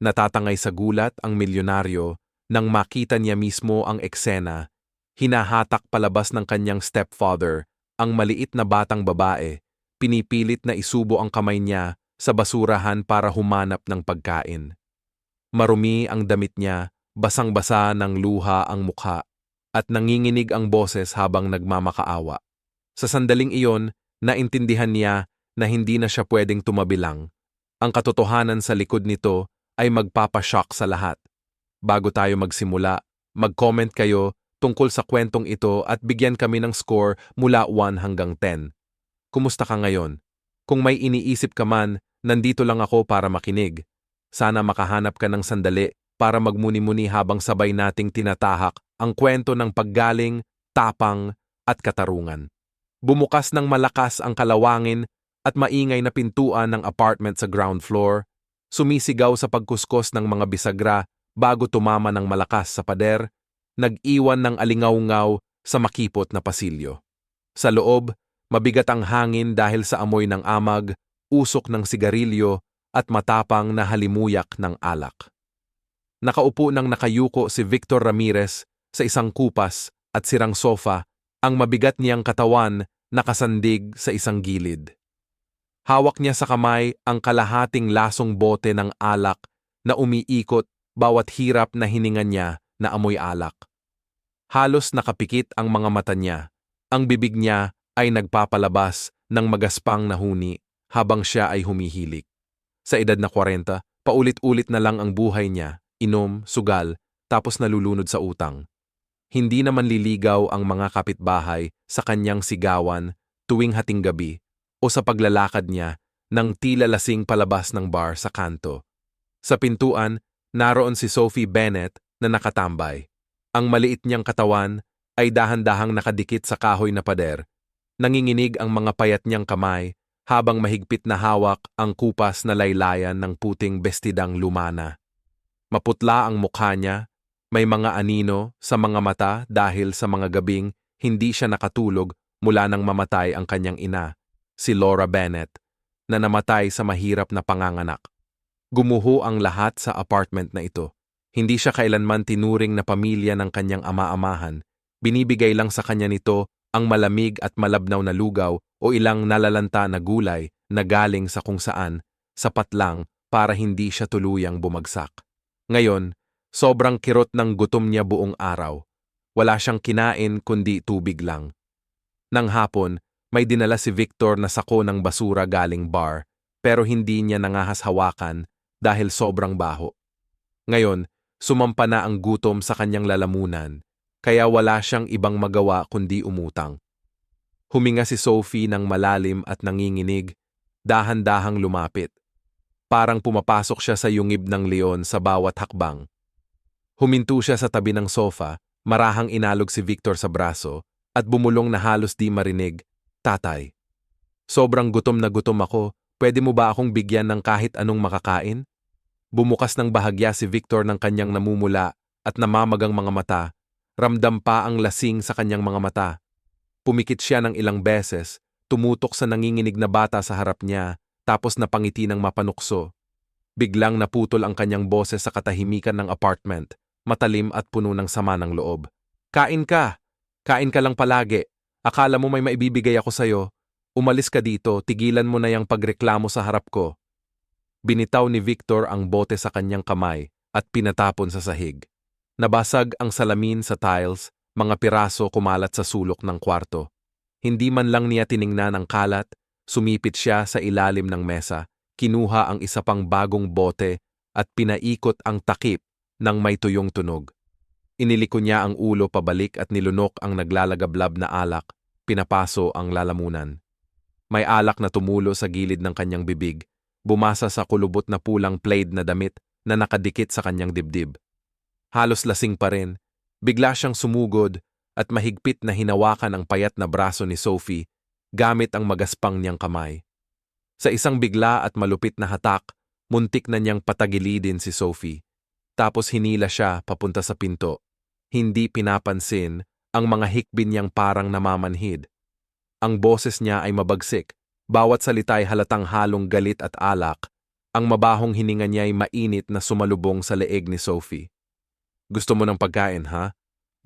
Natatangay sa gulat ang milyonaryo nang makita niya mismo ang eksena. Hinahatak palabas ng kanyang stepfather ang maliit na batang babae, pinipilit na isubo ang kamay niya sa basurahan para humanap ng pagkain. Marumi ang damit niya, basang-basa ng luha ang mukha, at nanginginig ang boses habang nagmamakaawa. Sa sandaling iyon, naintindihan niya na hindi na siya pwedeng tumabilang. Ang katotohanan sa likod nito ay magpapashock sa lahat. Bago tayo magsimula, mag-comment kayo tungkol sa kwentong ito at bigyan kami ng score mula 1 hanggang 10. Kumusta ka ngayon? Kung may iniisip ka man, nandito lang ako para makinig. Sana makahanap ka ng sandali para magmuni-muni habang sabay nating tinatahak ang kwento ng paggaling, tapang at katarungan. Bumukas ng malakas ang kalawangin at maingay na pintuan ng apartment sa ground floor. Sumisigaw sa pagkuskos ng mga bisagra bago tumama ng malakas sa pader, nag-iwan ng alingaw-ngaw sa makipot na pasilyo. Sa loob, mabigat ang hangin dahil sa amoy ng amag, usok ng sigarilyo at matapang na halimuyak ng alak. Nakaupo ng nakayuko si Victor Ramirez sa isang kupas at sirang sofa, ang mabigat niyang katawan nakasandig sa isang gilid. Hawak niya sa kamay ang kalahating lasong bote ng alak na umiikot bawat hirap na hininga niya na amoy alak. Halos nakapikit ang mga mata niya. Ang bibig niya ay nagpapalabas ng magaspang na huni habang siya ay humihilik. Sa edad na 40, paulit-ulit na lang ang buhay niya, inom, sugal, tapos nalulunod sa utang. Hindi naman liligaw ang mga kapitbahay sa kanyang sigawan tuwing hating gabi o sa paglalakad niya ng tila lasing palabas ng bar sa kanto. Sa pintuan, naroon si Sophie Bennett na nakatambay. Ang maliit niyang katawan ay dahan-dahang nakadikit sa kahoy na pader. Nanginginig ang mga payat niyang kamay habang mahigpit na hawak ang kupas na laylayan ng puting bestidang lumana. Maputla ang mukha niya, may mga anino sa mga mata dahil sa mga gabing hindi siya nakatulog mula nang mamatay ang kanyang ina, si Laura Bennett, na namatay sa mahirap na panganganak. Gumuho ang lahat sa apartment na ito. Hindi siya kailanman tinuring na pamilya ng kanyang ama-amahan. Binibigay lang sa kanya nito ang malamig at malabnaw na lugaw o ilang nalalanta na gulay na galing sa kung saan, sapat lang para hindi siya tuluyang bumagsak. Ngayon, sobrang kirot ng gutom niya buong araw. Wala siyang kinain kundi tubig lang. Nang hapon, may dinala si Victor na sako ng basura galing bar, pero hindi niya nangahas hawakan dahil sobrang baho. Ngayon, sumampa na ang gutom sa kanyang lalamunan, kaya wala siyang ibang magawa kundi umutang. Huminga si Sophie ng malalim at nanginginig, dahan-dahang lumapit. Parang pumapasok siya sa yungib ng leon sa bawat hakbang. Huminto siya sa tabi ng sofa, marahang inalog si Victor sa braso, at bumulong na halos di marinig, "Tatay, sobrang gutom na gutom ako, pwede mo ba akong bigyan ng kahit anong makakain?" Bumukas ng bahagya si Victor ng kanyang namumula at namamagang mga mata. Ramdam pa ang lasing sa kanyang mga mata. Pumikit siya ng ilang beses, tumutok sa nanginginig na bata sa harap niya, tapos napangiti ng mapanukso. Biglang naputol ang kanyang boses sa katahimikan ng apartment, matalim at puno ng sama ng loob. "Kain ka! Kain ka lang palagi. Akala mo may maibibigay ako sa'yo. Umalis ka dito, tigilan mo na yung pagreklamo sa harap ko." Binitaw ni Victor ang bote sa kanyang kamay at pinatapon sa sahig. Nabasag ang salamin sa tiles, mga piraso kumalat sa sulok ng kwarto. Hindi man lang niya tiningnan ang kalat, sumipit siya sa ilalim ng mesa, kinuha ang isa pang bagong bote at pinaikot ang takip ng may tuyong tunog. Iniliko niya ang ulo pabalik at nilunok ang naglalagablab na alak, pinapaso ang lalamunan. May alak na tumulo sa gilid ng kanyang bibig, bumasa sa kulubot na pulang plaid na damit na nakadikit sa kanyang dibdib. Halos lasing pa rin, bigla siyang sumugod at mahigpit na hinawakan ang payat na braso ni Sophie gamit ang magaspang niyang kamay. Sa isang bigla at malupit na hatak, muntik na niyang patagilidin si Sophie. Tapos hinila siya papunta sa pinto. Hindi pinapansin ang mga hikbi niyang parang namamanhid. Ang boses niya ay mabagsik. Bawat salita ay halatang halong galit at alak. Ang mabahong hininga niya ay mainit na sumalubong sa leeg ni Sophie. Gusto mo ng pagkain, ha?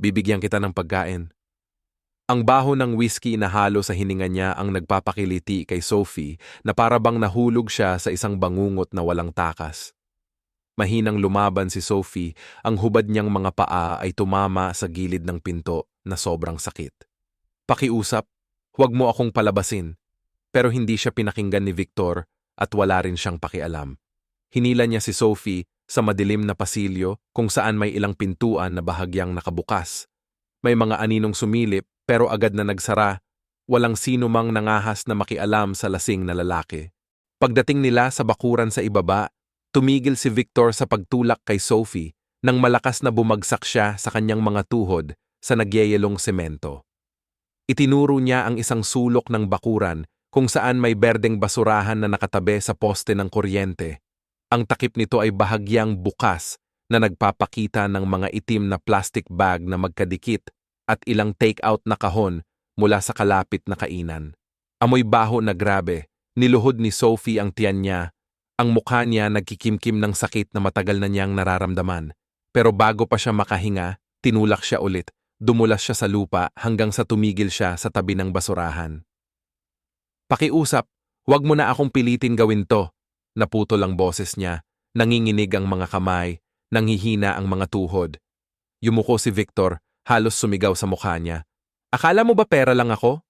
Bibigyan kita ng pagkain. Ang baho ng whiskey na halo sa hininga niya ang nagpapakiliti kay Sophie na para bang nahulog siya sa isang bangungot na walang takas. Mahinang lumaban si Sophie, ang hubad niyang mga paa ay tumama sa gilid ng pinto na sobrang sakit. Pakiusap, huwag mo akong palabasin. Pero hindi siya pinakinggan ni Victor at wala rin siyang pakialam. Hinila niya si Sophie sa madilim na pasilyo kung saan may ilang pintuan na bahagyang nakabukas. May mga aninong sumilip pero agad na nagsara, walang sino mang nangahas na makialam sa lasing na lalaki. Pagdating nila sa bakuran sa ibaba, tumigil si Victor sa pagtulak kay Sophie nang malakas na bumagsak siya sa kanyang mga tuhod sa nagyayelong semento. Itinuro niya ang isang sulok ng bakuran kung saan may berdeng basurahan na nakatabi sa poste ng kuryente. Ang takip nito ay bahagyang bukas na nagpapakita ng mga itim na plastic bag na magkadikit at ilang take-out na kahon mula sa kalapit na kainan. Amoy baho na grabe, niluhod ni Sophie ang tiyan niya. Ang mukha niya nagkikimkim ng sakit na matagal na niyang nararamdaman. Pero bago pa siya makahinga, tinulak siya ulit. Dumulas siya sa lupa hanggang sa tumigil siya sa tabi ng basurahan. Pakiusap, huwag mo na akong pilitin gawin to. Naputol ang boses niya, nanginginig ang mga kamay, nanghihina ang mga tuhod. Yumuko si Victor, halos sumigaw sa mukha niya. Akala mo ba pera lang ako?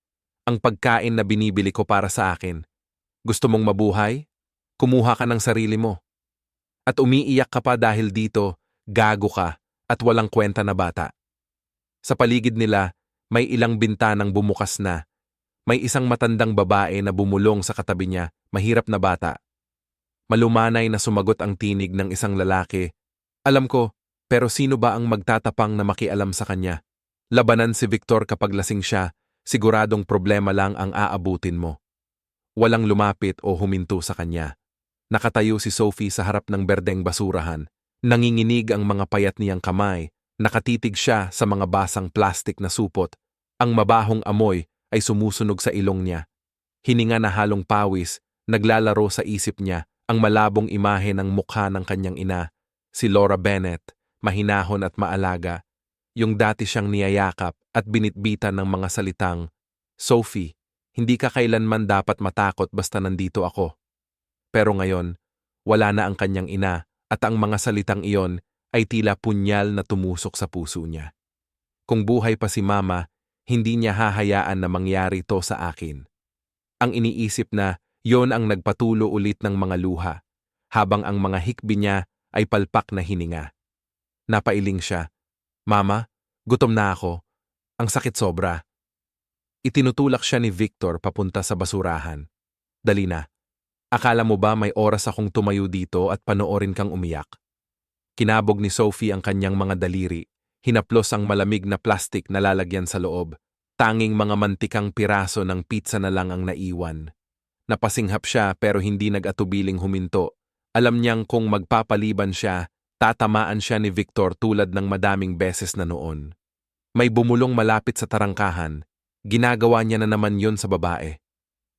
Ang pagkain na binibili ko para sa akin. Gusto mong mabuhay? Kumuha ka ng sarili mo. At umiiyak ka pa dahil dito, gago ka at walang kwenta na bata. Sa paligid nila, may ilang bintanang bumukas na. May isang matandang babae na bumulong sa katabi niya, mahirap na bata. Malumanay na sumagot ang tinig ng isang lalaki. Alam ko, pero sino ba ang magtatapang na makialam sa kanya? Labanan si Victor kapag lasing siya, siguradong problema lang ang aabutin mo. Walang lumapit o huminto sa kanya. Nakatayo si Sophie sa harap ng berdeng basurahan. Nanginginig ang mga payat niyang kamay. Nakatitig siya sa mga basang plastik na supot. Ang mabahong amoy ay sumusunog sa ilong niya. Hininga na halong pawis, naglalaro sa isip niya ang malabong imahe ng mukha ng kanyang ina, si Laura Bennett, mahinahon at maalaga, yung dati siyang niyayakap at binitbitan ng mga salitang, Sophie, hindi ka kailanman dapat matakot basta nandito ako. Pero ngayon, wala na ang kanyang ina at ang mga salitang iyon ay tila punyal na tumusok sa puso niya. Kung buhay pa si Mama, hindi niya hahayaan na mangyari to sa akin. Ang iniisip na yon ang nagpatulo ulit ng mga luha, habang ang mga hikbi niya ay palpak na hininga. Napailing siya, Mama, gutom na ako. Ang sakit sobra. Itinutulak siya ni Victor papunta sa basurahan. Dali na. Akala mo ba may oras akong tumayo dito at panoorin kang umiyak? Kinabog ni Sophie ang kanyang mga daliri. Hinaplos ang malamig na plastik na lalagyan sa loob. Tanging mga mantikang piraso ng pizza na lang ang naiwan. Napasinghap siya pero hindi nag-atubiling huminto. Alam niyang kung magpapaliban siya, tatamaan siya ni Victor tulad ng madaming beses na noon. May bumulong malapit sa tarangkahan. Ginagawa niya na naman yon sa babae.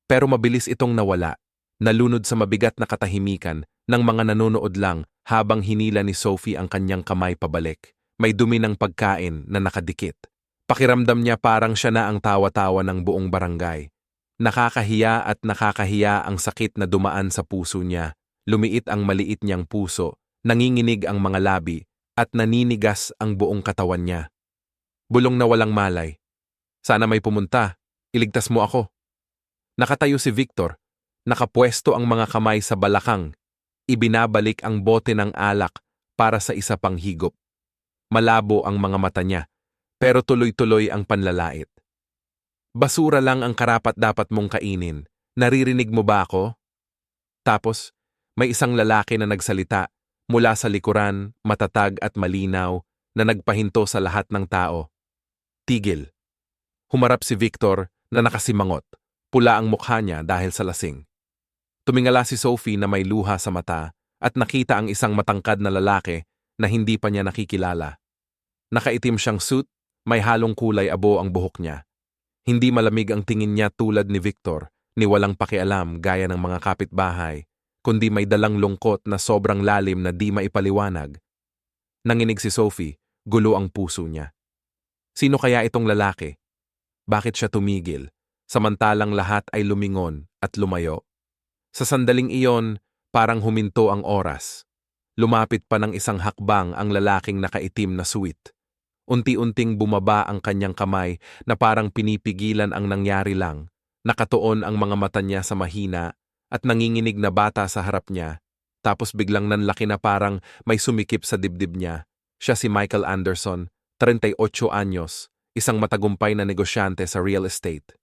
Pero mabilis itong nawala. Nalunod sa mabigat na katahimikan ng mga nanonood lang habang hinila ni Sophie ang kanyang kamay pabalik. May dumi ng pagkain na nakadikit. Pakiramdam niya parang siya na ang tawa-tawa ng buong barangay. Nakakahiya at nakakahiya ang sakit na dumaan sa puso niya. Lumiit ang maliit niyang puso, nanginginig ang mga labi, at naninigas ang buong katawan niya. Bulong na walang malay. Sana may pumunta. Iligtas mo ako. Nakatayo si Victor. Nakapwesto ang mga kamay sa balakang. Ibinabalik ang bote ng alak para sa isa pang higop. Malabo ang mga mata niya, pero tuloy-tuloy ang panlalait. Basura lang ang karapat-dapat mong kainin. Naririnig mo ba ako? Tapos, may isang lalaki na nagsalita mula sa likuran, matatag at malinaw na nagpahinto sa lahat ng tao. Tigil. Humarap si Victor na nakasimangot. Pula ang mukha niya dahil sa lasing. Tumingala si Sophie na may luha sa mata at nakita ang isang matangkad na lalaki na hindi pa niya nakikilala. Nakaitim siyang suit, may halong kulay abo ang buhok niya. Hindi malamig ang tingin niya tulad ni Victor, ni walang pakialam gaya ng mga kapitbahay, kundi may dalang lungkot na sobrang lalim na di maipaliwanag. Nanginig si Sophie, gulo ang puso niya. Sino kaya itong lalaki? Bakit siya tumigil, samantalang lahat ay lumingon at lumayo? Sa sandaling iyon, parang huminto ang oras. Lumapit pa ng isang hakbang ang lalaking nakaitim na suwit. Unti-unting bumaba ang kanyang kamay na parang pinipigilan ang nangyari lang. Nakatuon ang mga mata niya sa mahina at nanginginig na bata sa harap niya. Tapos biglang nanlaki na parang may sumikip sa dibdib niya. Siya si Michael Anderson, 38 anyos, isang matagumpay na negosyante sa real estate.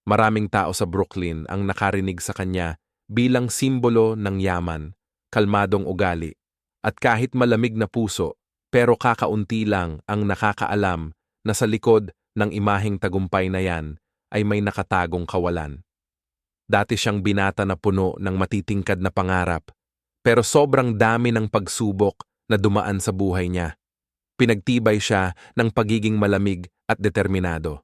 Maraming tao sa Brooklyn ang nakarinig sa kanya bilang simbolo ng yaman, kalmadong ugali, at kahit malamig na puso, pero kakaunti lang ang nakakaalam na sa likod ng imaheng tagumpay na yan ay may nakatagong kawalan. Dati siyang binata na puno ng matitingkad na pangarap, pero sobrang dami ng pagsubok na dumaan sa buhay niya. Pinagtibay siya ng pagiging malamig at determinado.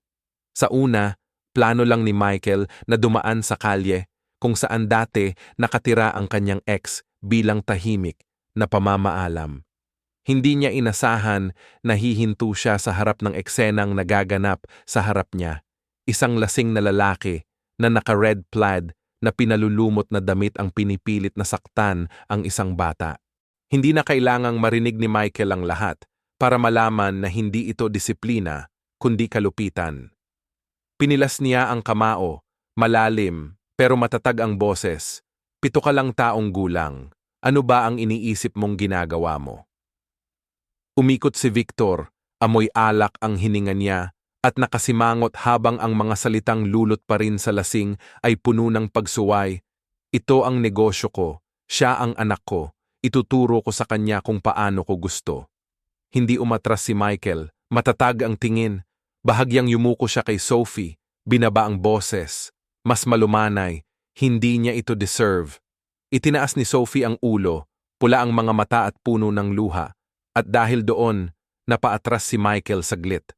Sa una, plano lang ni Michael na dumaan sa kalye kung saan dati nakatira ang kanyang ex bilang tahimik na pamamaalam. Hindi niya inasahan na hihinto siya sa harap ng eksenang nagaganap sa harap niya. Isang lasing na lalaki na naka-red plaid na pinalulumot na damit ang pinipilit na saktan ang isang bata. Hindi na kailangang marinig ni Michael ang lahat para malaman na hindi ito disiplina, kundi kalupitan. Pinilas niya ang kamao, malalim, pero matatag ang boses. 7 ka lang taong gulang. Ano ba ang iniisip mong ginagawa mo? Umikot si Victor, amoy alak ang hininga niya at nakasimangot habang ang mga salitang lulot pa rin sa lasing ay puno ng pagsuway. Ito ang negosyo ko, siya ang anak ko, ituturo ko sa kanya kung paano ko gusto. Hindi umatras si Michael, matatag ang tingin, bahagyang yumuko siya kay Sophie, binaba ang boses, mas malumanay, hindi niya ito deserve. Itinaas ni Sophie ang ulo, pula ang mga mata at puno ng luha. At dahil doon, napaatras si Michael saglit.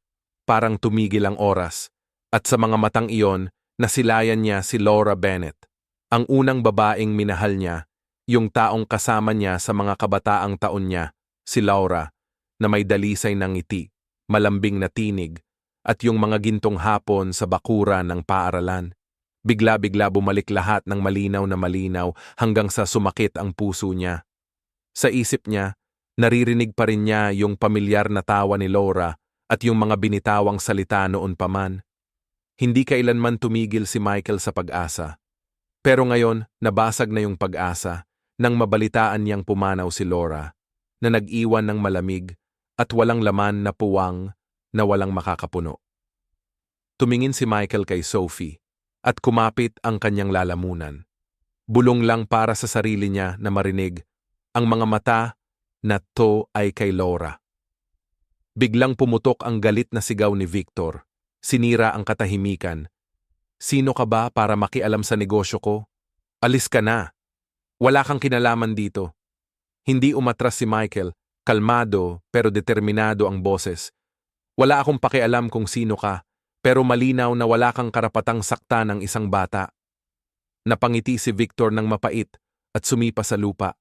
Parang tumigil ang oras. At sa mga matang iyon, nasilayan niya si Laura Bennett. Ang unang babaeng minahal niya, yung taong kasama niya sa mga kabataang taon niya, si Laura, na may dalisay ng ngiti, malambing na tinig, at yung mga gintong hapon sa bakuran ng paaralan. Bigla-bigla bumalik lahat ng malinaw na malinaw hanggang sa sumakit ang puso niya. Sa isip niya, naririnig pa rin niya yung pamilyar na tawa ni Laura at yung mga binitawang salita noon pa man. Hindi kailanman tumigil si Michael sa pag-asa. Pero ngayon, nabasag na yung pag-asa nang mabalitaan niyang pumanaw si Laura, na nag-iwan ng malamig at walang laman na puwang na walang makakapuno. Tumingin si Michael kay Sophie at kumapit ang kanyang lalamunan. Bulong lang para sa sarili niya na marinig ang mga mata na to ay kay Laura. Biglang pumutok ang galit na sigaw ni Victor. Sinira ang katahimikan. Sino ka ba para makialam sa negosyo ko? Alis ka na. Wala kang kinalaman dito. Hindi umatras si Michael, kalmado pero determinado ang boses. Wala akong pakialam kung sino ka, pero malinaw na wala kang karapatang sakta ng isang bata. Napangiti si Victor ng mapait at sumipa sa lupa.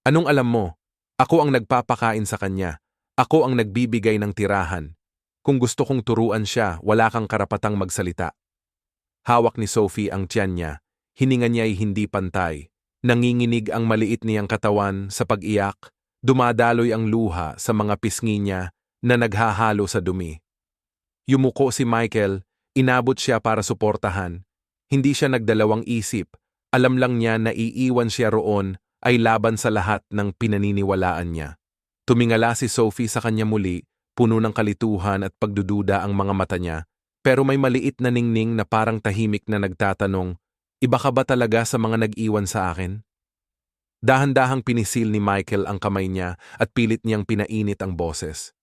Anong alam mo? Ako ang nagpapakain sa kanya. Ako ang nagbibigay ng tirahan. Kung gusto kong turuan siya, wala kang karapatang magsalita. Hawak ni Sophie ang tiyan niya. Hininga niya ay hindi pantay. Nanginginig ang maliit niyang katawan sa pag-iyak. Dumadaloy ang luha sa mga pisngi niya na naghahalo sa dumi. Yumuko si Michael, inabot siya para suportahan. Hindi siya nagdalawang isip. Alam lang niya na iiwan siya roon ay laban sa lahat ng pinaniniwalaan niya. Tumingala si Sophie sa kanya muli, puno ng kalituhan at pagdududa ang mga mata niya, pero may maliit na ningning na parang tahimik na nagtatanong, iba ka ba talaga sa mga nag-iwan sa akin? Dahan-dahang pinisil ni Michael ang kamay niya at pilit niyang pinainit ang boses.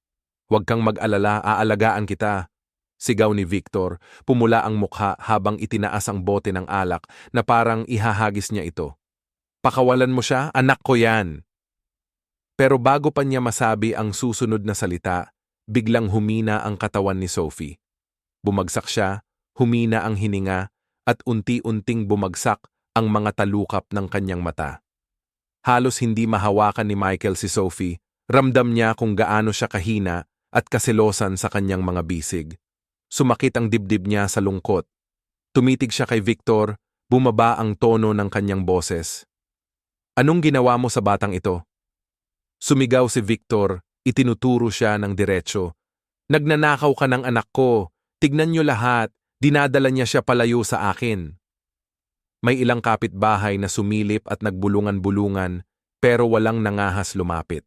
Huwag kang mag-alala, aalagaan kita. Sigaw ni Victor, pumula ang mukha habang itinaas ang bote ng alak na parang ihahagis niya ito. Pakawalan mo siya, anak ko yan. Pero bago pa niya masabi ang susunod na salita, biglang humina ang katawan ni Sophie. Bumagsak siya, humina ang hininga, at unti-unting bumagsak ang mga talukap ng kanyang mata. Halos hindi mahawakan ni Michael si Sophie. Ramdam niya kung gaano siya kahina at kaselosan sa kanyang mga bisig. Sumakit ang dibdib niya sa lungkot. Tumitig siya kay Victor, bumaba ang tono ng kanyang boses. Anong ginawa mo sa batang ito? Sumigaw si Victor, itinuturo siya ng diretso. Nagnanakaw ka ng anak ko. Tignan niyo lahat, dinadala niya siya palayo sa akin. May ilang kapitbahay na sumilip at nagbulungan-bulungan pero walang nangahas lumapit.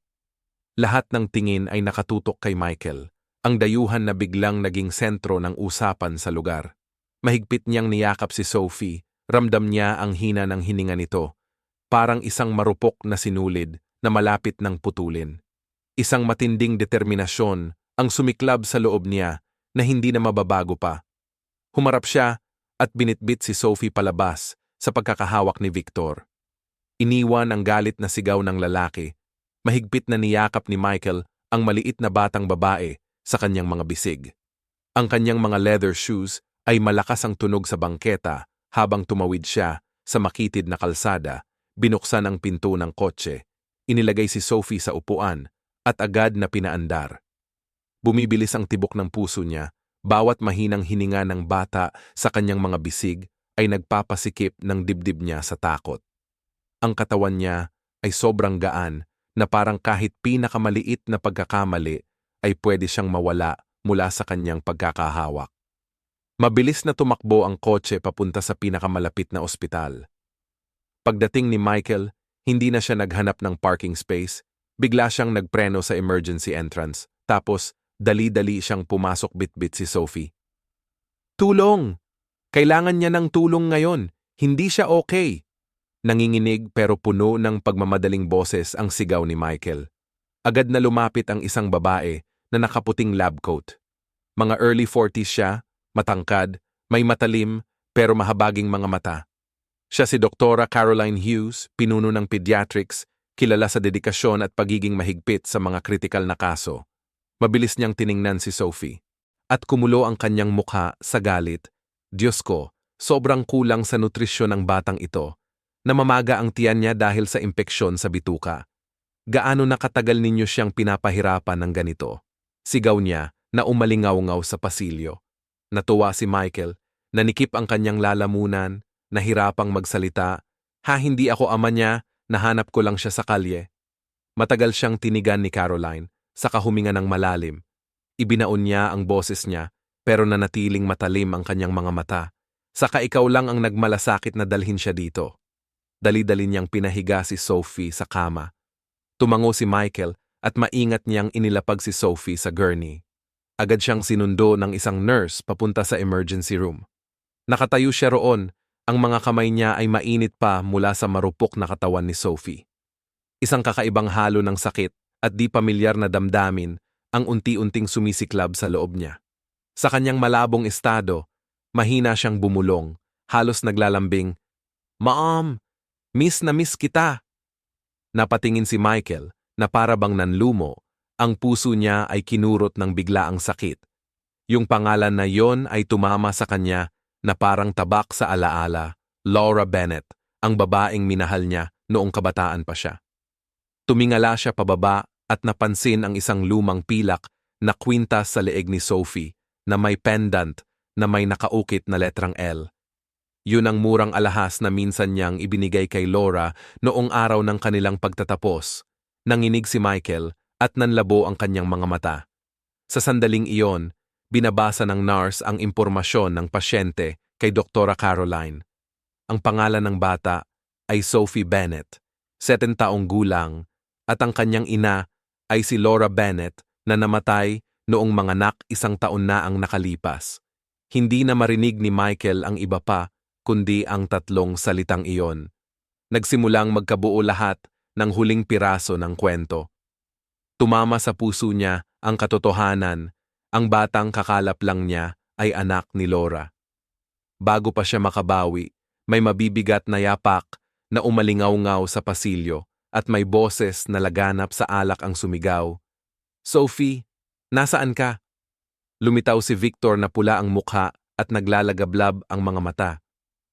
Lahat ng tingin ay nakatutok kay Michael, ang dayuhan na biglang naging sentro ng usapan sa lugar. Mahigpit niyang niyakap si Sophie, ramdam niya ang hina ng hininga nito. Parang isang marupok na sinulid na malapit ng putulin. Isang matinding determinasyon ang sumiklab sa loob niya na hindi na mababago pa. Humarap siya at binitbit si Sophie palabas sa pagkakahawak ni Victor. Iniwan ang galit na sigaw ng lalaki. Mahigpit na niyakap ni Michael ang maliit na batang babae sa kanyang mga bisig. Ang kanyang mga leather shoes ay malakas ang tunog sa bangketa habang tumawid siya sa makitid na kalsada. Binuksan ang pinto ng kotse, inilagay si Sophie sa upuan at agad na pinaandar. Bumibilis ang tibok ng puso niya, bawat mahinang hininga ng bata sa kanyang mga bisig ay nagpapasikip ng dibdib niya sa takot. Ang katawan niya ay sobrang gaan na parang kahit pinakamaliit na pagkakamali ay pwede siyang mawala mula sa kanyang pagkakahawak. Mabilis na tumakbo ang kotse papunta sa pinakamalapit na ospital. Pagdating ni Michael, hindi na siya naghanap ng parking space, bigla siyang nagpreno sa emergency entrance, tapos dali-dali siyang pumasok bitbit si Sophie. Tulong! Kailangan niya ng tulong ngayon, hindi siya okay. Nanginginig pero puno ng pagmamadaling boses ang sigaw ni Michael. Agad na lumapit ang isang babae na nakaputing lab coat. Mga early 40s siya, matangkad, may matalim pero mahabaging mga mata. Siya si Dr. Caroline Hughes, pinuno ng pediatrics, kilala sa dedikasyon at pagiging mahigpit sa mga kritikal na kaso. Mabilis niyang tiningnan si Sophie. At kumulo ang kanyang mukha sa galit. Diyos ko, sobrang kulang sa nutrisyon ng batang ito. Namamaga ang tiyan niya dahil sa impeksyon sa bituka. Gaano na katagal ninyo siyang pinapahirapan ng ganito? Sigaw niya na umalingaw-ngaw sa pasilyo. Natuwa si Michael, nanikip ang kanyang lalamunan, nahirapang magsalita. Hindi ako ama niya, nahanap ko lang siya sa kalye. Matagal siyang tinigan ni Caroline, saka huminga ng malalim. Ibinaon niya ang boses niya, pero nanatiling matalim ang kanyang mga mata. Saka ikaw lang ang nagmalasakit na dalhin siya dito. Dali-dali niyang pinahiga si Sophie sa kama. Tumango si Michael at maingat niyang inilapag si Sophie sa gurney. Agad siyang sinundo ng isang nurse papunta sa emergency room. Nakatayo siya roon, ang mga kamay niya ay mainit pa mula sa marupok na katawan ni Sophie. Isang kakaibang halo ng sakit at di pamilyar na damdamin ang unti-unting sumisiklab sa loob niya. Sa kanyang malabong estado, mahina siyang bumulong, halos naglalambing, "Mom, miss na miss kita." Napatingin si Michael na para bang nanlumo, ang puso niya ay kinurot ng biglaang sakit. Yung pangalan na yon ay tumama sa kanya na parang tabak sa alaala, Laura Bennett, ang babaeng minahal niya noong kabataan pa siya. Tumingala siya pababa at napansin ang isang lumang pilak na kwintas sa leeg ni Sophie na may pendant na may nakaukit na letrang L. Yun ang murang alahas na minsan niyang ibinigay kay Laura noong araw ng kanilang pagtatapos. Nanginig si Michael at nanlabo ang kanyang mga mata. Sa sandaling iyon, binabasa ng nurse ang impormasyon ng pasyente kay Dr. Caroline. Ang pangalan ng bata ay Sophie Bennett, 7 taong gulang, at ang kanyang ina ay si Laura Bennett na namatay noong manganak 1 taon na ang nakalipas. Hindi na marinig ni Michael ang iba pa, kundi ang 3 salitang iyon. Nagsimulang magkabuo lahat ng huling piraso ng kwento. Tumama sa puso niya ang katotohanan, ang batang kakalap lang niya ay anak ni Laura. Bago pa siya makabawi, may mabibigat na yapak na umalingaw-ngaw sa pasilyo at may boses na laganap sa alak ang sumigaw. "Sophie, nasaan ka?" Lumitaw si Victor na pula ang mukha at naglalagablab ang mga mata.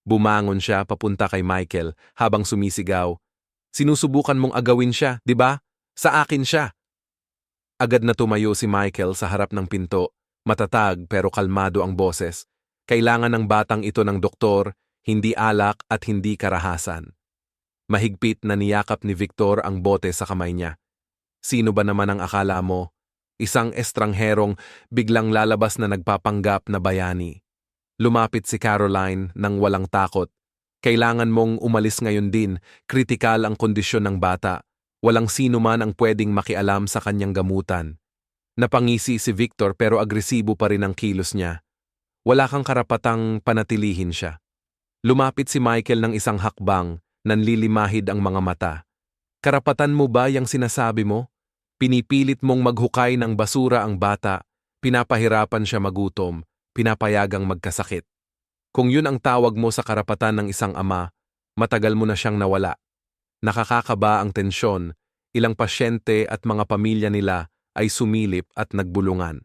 Bumangon siya papunta kay Michael habang sumisigaw, Sinusubukan mong agawin siya, di ba? Sa akin siya. Agad na tumayo si Michael sa harap ng pinto, matatag pero kalmado ang boses. Kailangan ng batang ito ng doktor, hindi alak at hindi karahasan. Mahigpit na niyakap ni Victor ang bote sa kamay niya. Sino ba naman ang akala mo? Isang estrangherong biglang lalabas na nagpapanggap na bayani. Lumapit si Caroline nang walang takot. Kailangan mong umalis ngayon din, kritikal ang kondisyon ng bata. Walang sino man ang pwedeng makialam sa kanyang gamutan. Napangisi si Victor pero agresibo pa rin ang kilos niya. Wala kang karapatang panatilihin siya. Lumapit si Michael ng isang hakbang, nanlilimahid ang mga mata. Karapatan mo ba yang sinasabi mo? Pinipilit mong maghukay ng basura ang bata, pinapahirapan siya magutom, pinapayagang magkasakit. Kung yun ang tawag mo sa karapatan ng isang ama, matagal mo na siyang nawala. Nakakakaba ang tensyon, ilang pasyente at mga pamilya nila ay sumilip at nagbulungan.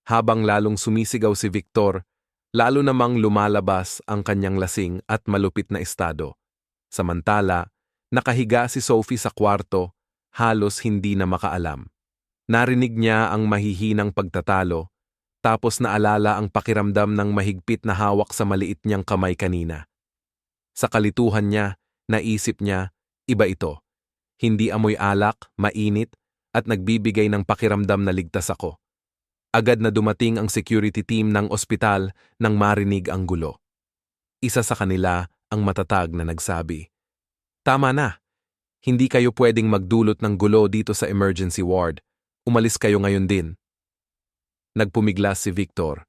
Habang lalong sumisigaw si Victor, lalo namang lumalabas ang kanyang lasing at malupit na estado. Samantala, nakahiga si Sophie sa kwarto, halos hindi na makaalam. Narinig niya ang mahihinang pagtatalo, tapos naalala ang pakiramdam ng mahigpit na hawak sa maliit niyang kamay kanina. Sa kalituhan niya, naisip niya, iba ito. Hindi amoy alak, mainit, at nagbibigay ng pakiramdam na ligtas ako. Agad na dumating ang security team ng ospital nang marinig ang gulo. Isa sa kanila ang matatag na nagsabi, "Tama na. Hindi kayo pwedeng magdulot ng gulo dito sa emergency ward. Umalis kayo ngayon din." Nagpumiglas si Victor.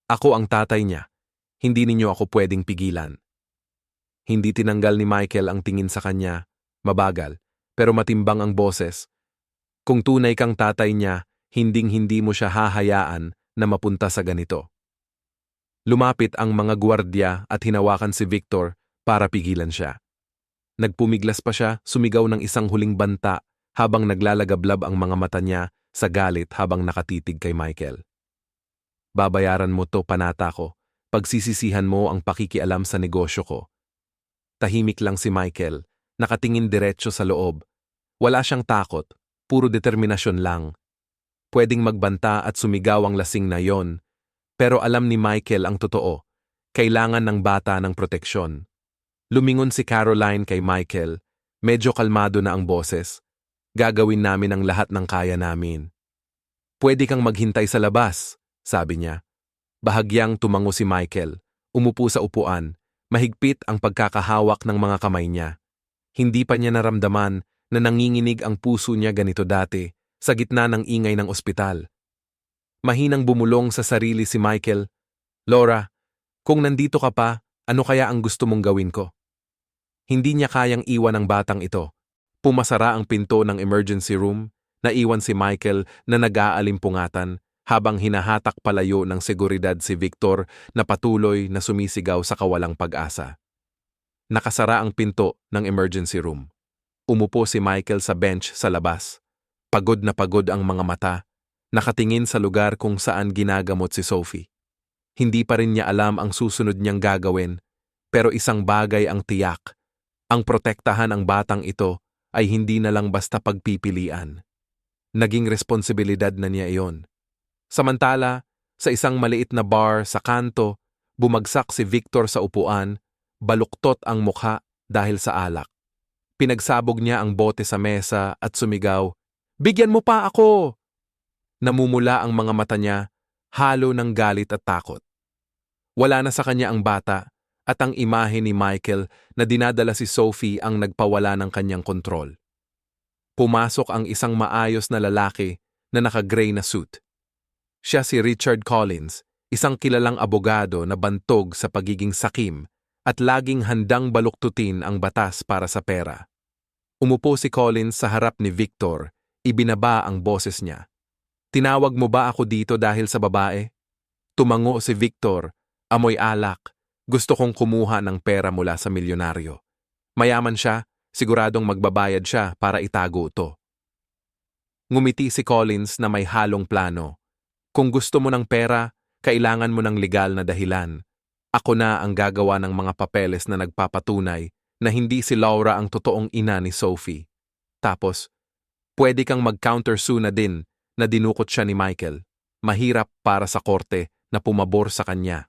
"Ako ang tatay niya. Hindi ninyo ako pwedeng pigilan." Hindi tinanggal ni Michael ang tingin sa kanya. Mabagal, pero matimbang ang boses. "Kung tunay kang tatay niya, hinding-hindi mo siya hahayaan na mapunta sa ganito." Lumapit ang mga gwardya at hinawakan si Victor para pigilan siya. Nagpumiglas pa siya, sumigaw ng isang huling banta habang naglalagablab ang mga mata niya sa galit habang nakatitig kay Michael. "Babayaran mo to, panata ko. Pagsisisihan mo ang pakikialam sa negosyo ko." Tahimik lang si Michael, nakatingin diretso sa loob. Wala siyang takot, puro determinasyon lang. Pwedeng magbanta at sumigaw ang lasing na yon, pero alam ni Michael ang totoo. Kailangan ng bata ng proteksyon. Lumingon si Caroline kay Michael, medyo kalmado na ang boses. "Gagawin namin ang lahat ng kaya namin." "Pwede kang maghintay sa labas," sabi niya. Bahagyang tumango si Michael, umupo sa upuan, mahigpit ang pagkakahawak ng mga kamay niya. Hindi pa niya naramdaman na nanginginig ang puso niya ganito dati, sa gitna ng ingay ng ospital. Mahinang bumulong sa sarili si Michael, "Laura, kung nandito ka pa, ano kaya ang gusto mong gawin ko?" Hindi niya kayang iwan ang batang ito. Pumasara ang pinto ng emergency room, naiwan si Michael na nag-aalimpungatan habang hinahatak palayo ng seguridad si Victor na patuloy na sumisigaw sa kawalang pag-asa. Nakasara ang pinto ng emergency room. Umupo si Michael sa bench sa labas. Pagod na pagod ang mga mata, nakatingin sa lugar kung saan ginagamot si Sophie. Hindi pa rin niya alam ang susunod niyang gagawin, pero isang bagay ang tiyak. Ang protektahan ang batang ito ay hindi na lang basta pagpipilian. Naging responsibilidad na niya iyon. Samantala, sa isang maliit na bar sa kanto, bumagsak si Victor sa upuan, baluktot ang mukha dahil sa alak. Pinagsabog niya ang bote sa mesa at sumigaw, "Bigyan mo pa ako!" Namumula ang mga mata niya, halo ng galit at takot. Wala na sa kanya ang bata, at ang imahe ni Michael na dinadala si Sophie ang nagpawala ng kanyang kontrol. Pumasok ang isang maayos na lalaki na naka-gray na suit. Siya si Richard Collins, isang kilalang abogado na bantog sa pagiging sakim at laging handang baluktutin ang batas para sa pera. Umupo si Collins sa harap ni Victor, ibinaba ang boses niya. "Tinawag mo ba ako dito dahil sa babae?" Tumango si Victor, amoy alak. "Gusto kong kumuha ng pera mula sa milyonaryo. Mayaman siya, siguradong magbabayad siya para itago ito." Ngumiti si Collins na may halong plano. "Kung gusto mo ng pera, kailangan mo ng legal na dahilan. Ako na ang gagawa ng mga papeles na nagpapatunay na hindi si Laura ang totoong ina ni Sophie. Tapos, pwede kang mag-countersue na din na dinukot siya ni Michael. Mahirap para sa korte na pumabor sa kanya.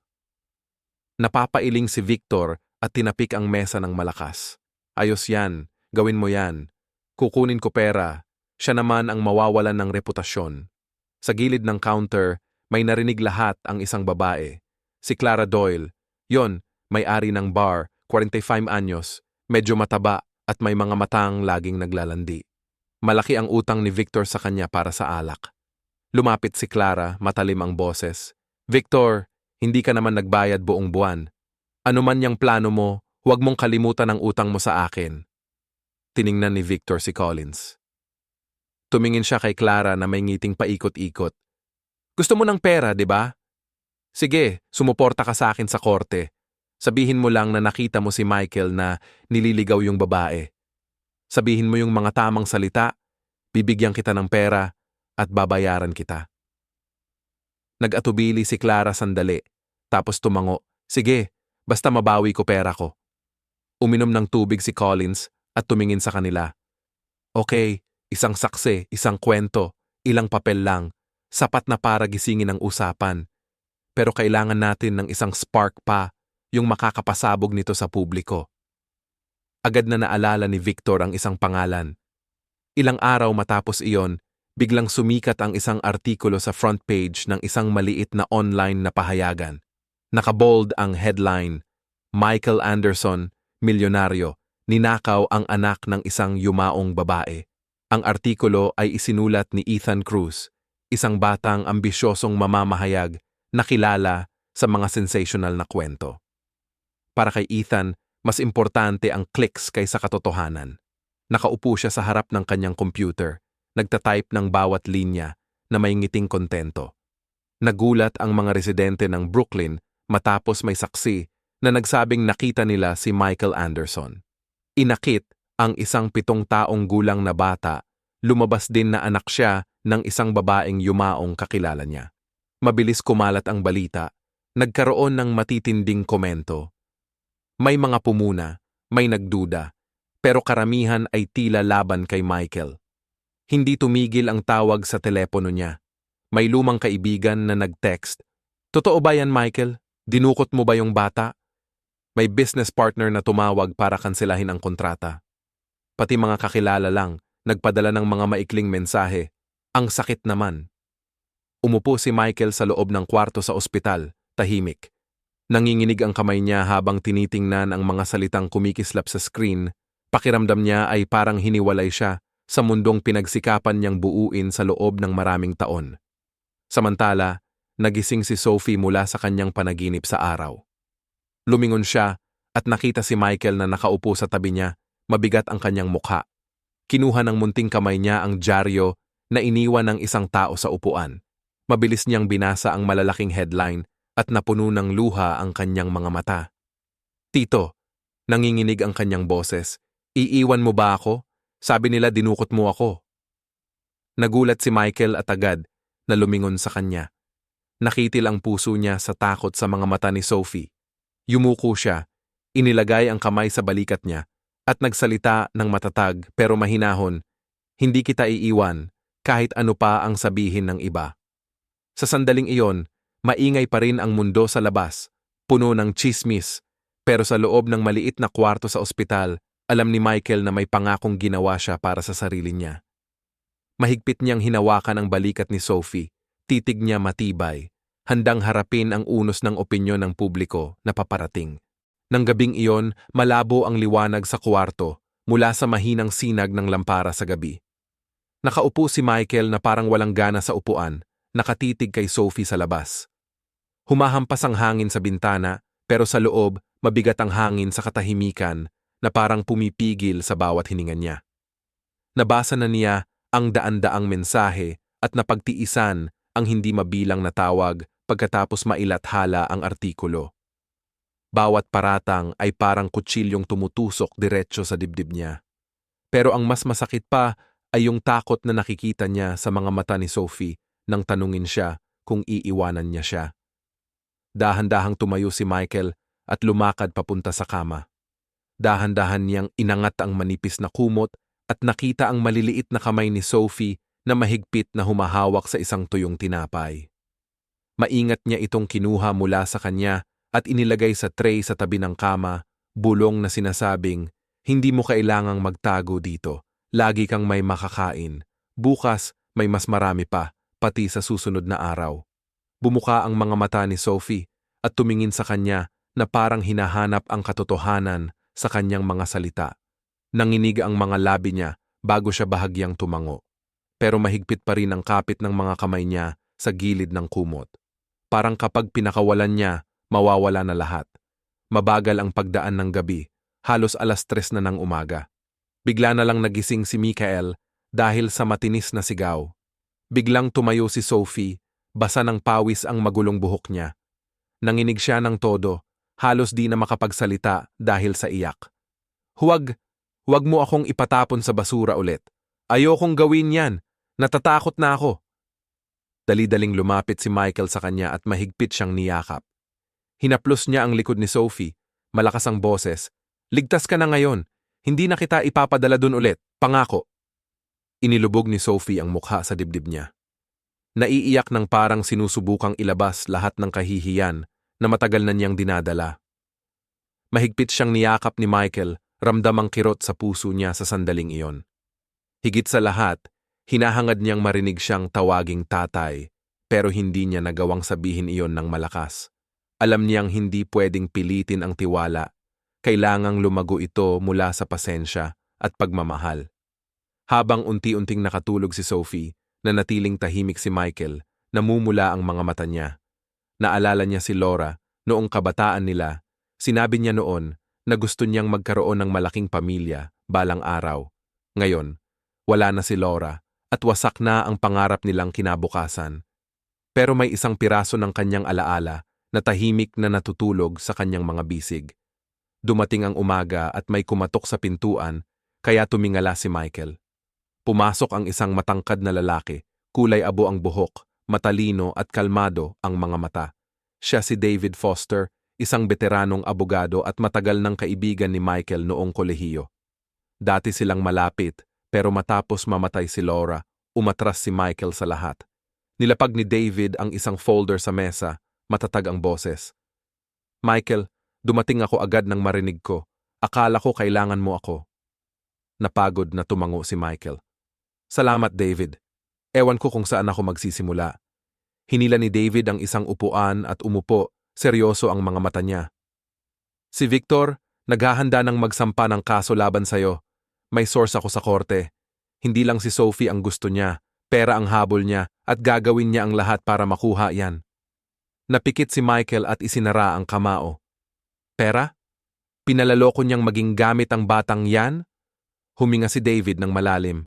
Napapailing si Victor at tinapik ang mesa ng malakas. Ayos yan, gawin mo yan. Kukunin ko pera, siya naman ang mawawalan ng reputasyon. Sa gilid ng counter, may narinig lahat ang isang babae. Si Clara Doyle. Yon, may-ari ng bar, 45 anyos, medyo mataba at may mga matang laging naglalandi. Malaki ang utang ni Victor sa kanya para sa alak. Lumapit si Clara, matalim ang boses. Victor, hindi ka naman nagbayad buong buwan. Ano man yang plano mo, huwag mong kalimutan ang utang mo sa akin. Tiningnan ni Victor si Collins. Tumingin siya kay Clara na may ngiting paikot-ikot. Gusto mo ng pera, di ba? Sige, sumuporta ka sa akin sa korte. Sabihin mo lang na nakita mo si Michael na nililigaw yung babae. Sabihin mo yung mga tamang salita, bibigyan kita ng pera at babayaran kita. Nag-atubili si Clara sandali, tapos tumango. Sige, basta mabawi ko pera ko. Uminom ng tubig si Collins at tumingin sa kanila. Okay, isang saksi, isang kwento, ilang papel lang, sapat na para gisingin ang usapan. Pero kailangan natin ng isang spark pa, yung makakapasabog nito sa publiko. Agad na naalala ni Victor ang isang pangalan. Ilang araw matapos iyon, biglang sumikat ang isang artikulo sa front page ng isang maliit na online na pahayagan. Nakabold ang headline, Michael Anderson, milyonaryo, ninakaw ang anak ng isang yumaong babae. Ang artikulo ay isinulat ni Ethan Cruz, isang batang ambisyosong mamamahayag na kilala sa mga sensational na kwento. Para kay Ethan, mas importante ang clicks kaysa katotohanan. Nakaupo siya sa harap ng kanyang computer, nagtatype ng bawat linya na may ngiting kontento. Nagulat ang mga residente ng Brooklyn matapos may saksi na nagsabing nakita nila si Michael Anderson. Inakit ang isang 7 taong gulang na bata, lumabas din na anak siya ng isang babaeng yumaong kakilala niya. Mabilis kumalat ang balita, nagkaroon ng matitinding komento. May mga pumuna, may nagduda, pero karamihan ay tila laban kay Michael. Hindi tumigil ang tawag sa telepono niya. May lumang kaibigan na nag-text, "Totoo ba yan, Michael? Dinukot mo ba yung bata?" May business partner na tumawag para kanselahin ang kontrata. Pati mga kakilala lang, nagpadala ng mga maikling mensahe. Ang sakit naman. Umupo si Michael sa loob ng kwarto sa ospital, tahimik. Nanginginig ang kamay niya habang tinitingnan ang mga salitang kumikislap sa screen. Pakiramdam niya ay parang hiniwalay siya sa mundong pinagsikapan niyang buuin sa loob ng maraming taon. Samantala, nagising si Sophie mula sa kanyang panaginip sa araw. Lumingon siya at nakita si Michael na nakaupo sa tabi niya, mabigat ang kanyang mukha. Kinuha ng munting kamay niya ang dyaryo na iniwan ng isang tao sa upuan. Mabilis niyang binasa ang malalaking headline at napuno ng luha ang kanyang mga mata. "Tito," nanginginig ang kanyang boses, "iiwan mo ba ako? Sabi nila dinukot mo ako." Nagulat si Michael at agad na lumingon sa kanya. Nakitil ang puso niya sa takot sa mga mata ni Sophie. Yumuko siya, inilagay ang kamay sa balikat niya, at nagsalita ng matatag pero mahinahon, "Hindi kita iiwan, kahit ano pa ang sabihin ng iba." Sa sandaling iyon, maingay pa rin ang mundo sa labas, puno ng tsismis, pero sa loob ng maliit na kwarto sa ospital, alam ni Michael na may pangakong ginawa siya para sa sarili niya. Mahigpit niyang hinawakan ang balikat ni Sophie, titig niya matibay, handang harapin ang unos ng opinyon ng publiko na paparating. Nang gabing iyon, malabo ang liwanag sa kwarto mula sa mahinang sinag ng lampara sa gabi. Nakaupo si Michael na parang walang gana sa upuan, nakatitig kay Sophie sa labas. Humahampas ang hangin sa bintana, pero sa loob, mabigat ang hangin sa katahimikan na parang pumipigil sa bawat hininga niya. Nabasa na niya ang daan-daang mensahe at napagtiisan ang hindi mabilang na tawag pagkatapos mailathala ang artikulo. Bawat paratang ay parang kutsilyong tumutusok diretso sa dibdib niya. Pero ang mas masakit pa ay yung takot na nakikita niya sa mga mata ni Sophie nang tanungin siya kung iiwanan niya siya. Dahan-dahang tumayo si Michael at lumakad papunta sa kama. Dahan-dahan niyang inangat ang manipis na kumot at nakita ang maliliit na kamay ni Sophie na mahigpit na humahawak sa isang tuyong tinapay. Maingat niya itong kinuha mula sa kanya at inilagay sa tray sa tabi ng kama, bulong na sinasabing, "Hindi mo kailangang magtago dito. Lagi kang may makakain. Bukas, may mas marami pa, pati sa susunod na araw." Bumuka ang mga mata ni Sophie at tumingin sa kanya na parang hinahanap ang katotohanan sa kanyang mga salita. Nanginig ang mga labi niya bago siya bahagyang tumango. Pero mahigpit pa rin ang kapit ng mga kamay niya sa gilid ng kumot. Parang kapag pinakawalan niya, mawawala na lahat. Mabagal ang pagdaan ng gabi, halos 3:00 na ng umaga. Bigla na lang nagising si Michael dahil sa matinis na sigaw. Biglang tumayo si Sophie, basa ng pawis ang magulong buhok niya. Nanginig siya ng todo, halos di na makapagsalita dahil sa iyak. Huwag mo akong ipatapon sa basura ulit. Ayokong gawin yan. Natatakot na ako." Dali-daling lumapit si Michael sa kanya at mahigpit siyang niyakap. Hinaplos niya ang likod ni Sophie, malakas ang boses. "Ligtas ka na ngayon. Hindi na kita ipapadala dun ulit. Pangako." Inilubog ni Sophie ang mukha sa dibdib niya. Naiiyak ng parang sinusubukang ilabas lahat ng kahihiyan na matagal na niyang dinadala. Mahigpit siyang niyakap ni Michael, ramdam ang kirot sa puso niya sa sandaling iyon. Higit sa lahat, hinahangad niyang marinig siyang tawaging tatay, pero hindi niya nagawang sabihin iyon ng malakas. Alam niyang hindi pwedeng pilitin ang tiwala. Kailangang lumago ito mula sa pasensya at pagmamahal. Habang unti-unting nakatulog si Sophie, nanatiling tahimik si Michael, namumula ang mga mata niya. Naalala niya si Laura, noong kabataan nila. Sinabi niya noon na gusto niyang magkaroon ng malaking pamilya balang araw. Ngayon, wala na si Laura at wasak na ang pangarap nilang kinabukasan. Pero may isang piraso ng kanyang alaala na tahimik na natutulog sa kanyang mga bisig. Dumating ang umaga at may kumatok sa pintuan, kaya tumingala si Michael. Pumasok ang isang matangkad na lalaki, kulay abo ang buhok, matalino at kalmado ang mga mata. Siya si David Foster, isang veteranong abogado at matagal ng kaibigan ni Michael noong kolehiyo. Dati silang malapit, pero matapos mamatay si Laura, umatras si Michael sa lahat. Nilapag ni David ang isang folder sa mesa, matatag ang boses. "Michael, dumating ako agad nang marinig ko. Akala ko kailangan mo ako." Napagod na tumango si Michael. "Salamat, David. Ewan ko kung saan ako magsisimula." Hinila ni David ang isang upuan at umupo, seryoso ang mga mata niya. "Si Victor, naghahanda ng magsampa ng kaso laban sa'yo. May source ako sa korte. Hindi lang si Sophie ang gusto niya, pera ang habol niya at gagawin niya ang lahat para makuha yan." Napikit si Michael at isinara ang kamao. "Pera? Pinalaloko niyang maging gamit ang batang yan?" Huminga si David ng malalim.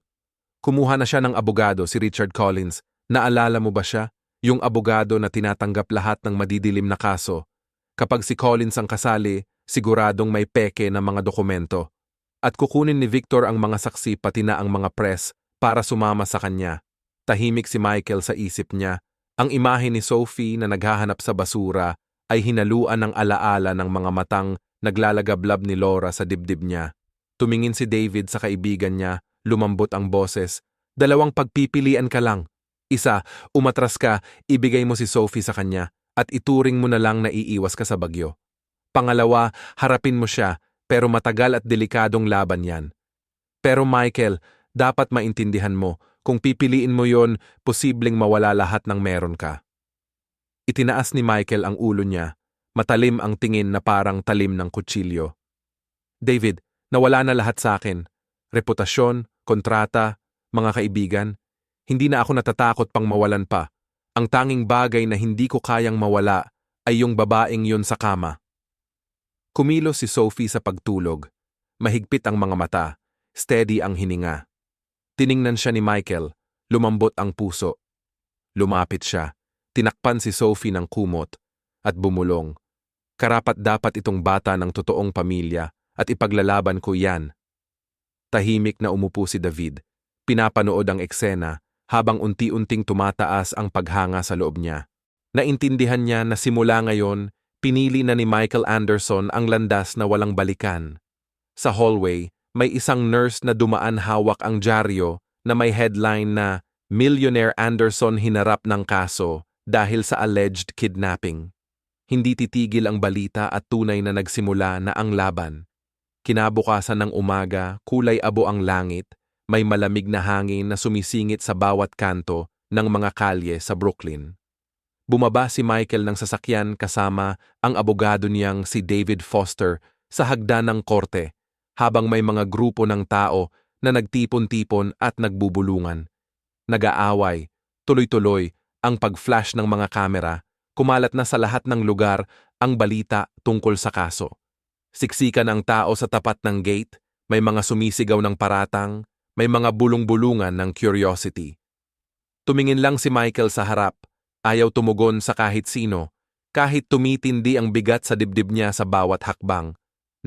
Kumuha na siya ng abogado, si Richard Collins. Naalala mo ba siya? Yung abogado na tinatanggap lahat ng madidilim na kaso. Kapag si Collins ang kasali, siguradong may peke na mga dokumento. At kukunin ni Victor ang mga saksi pati na ang mga press para sumama sa kanya. Tahimik si Michael sa isip niya. Ang imahe ni Sophie na naghahanap sa basura ay hinaluan ng alaala ng mga matang naglalagablab ni Laura sa dibdib niya. Tumingin si David sa kaibigan niya, lumambot ang boses. "2 pagpipilian ka lang. Isa, umatras ka, ibigay mo si Sophie sa kanya, at ituring mo na lang na iiwas ka sa bagyo. Pangalawa, harapin mo siya, pero matagal at delikadong laban yan. Pero Michael, dapat maintindihan mo, kung pipiliin mo yon, posibleng mawala lahat ng meron ka." Itinaas ni Michael ang ulo niya, matalim ang tingin na parang talim ng kutsilyo. "David, nawala na lahat sa akin. Reputasyon, kontrata, mga kaibigan. Hindi na ako natatakot pang mawalan pa. Ang tanging bagay na hindi ko kayang mawala ay yung babaeng yun sa kama." Kumilos si Sophie sa pagtulog. Mahigpit ang mga mata, steady ang hininga. Tiningnan siya ni Michael, lumambot ang puso. Lumapit siya, tinakpan si Sophie ng kumot, at bumulong. "Karapat-dapat itong bata ng totoong pamilya at ipaglalaban ko yan." Tahimik na umupo si David. Pinapanood ang eksena habang unti-unting tumataas ang paghanga sa loob niya. Naintindihan niya na simula ngayon, pinili na ni Michael Anderson ang landas na walang balikan. Sa hallway, may isang nurse na dumaan hawak ang dyaryo na may headline na Millionaire Anderson hinarap ng kaso dahil sa alleged kidnapping. Hindi titigil ang balita at tunay na nagsimula na ang laban. Kinabukasan ng umaga, kulay abo ang langit, may malamig na hangin na sumisingit sa bawat kanto ng mga kalye sa Brooklyn. Bumaba si Michael ng sasakyan kasama ang abogado niyang si David Foster sa hagdan ng korte habang may mga grupo ng tao na nagtipon-tipon at nagbubulungan. Nag-aaway, tuloy-tuloy ang pag-flash ng mga kamera, kumalat na sa lahat ng lugar ang balita tungkol sa kaso. Siksikan ang tao sa tapat ng gate, may mga sumisigaw ng paratang, may mga bulong-bulungan ng curiosity. Tumingin lang si Michael sa harap, ayaw tumugon sa kahit sino, kahit tumitindi ang bigat sa dibdib niya sa bawat hakbang.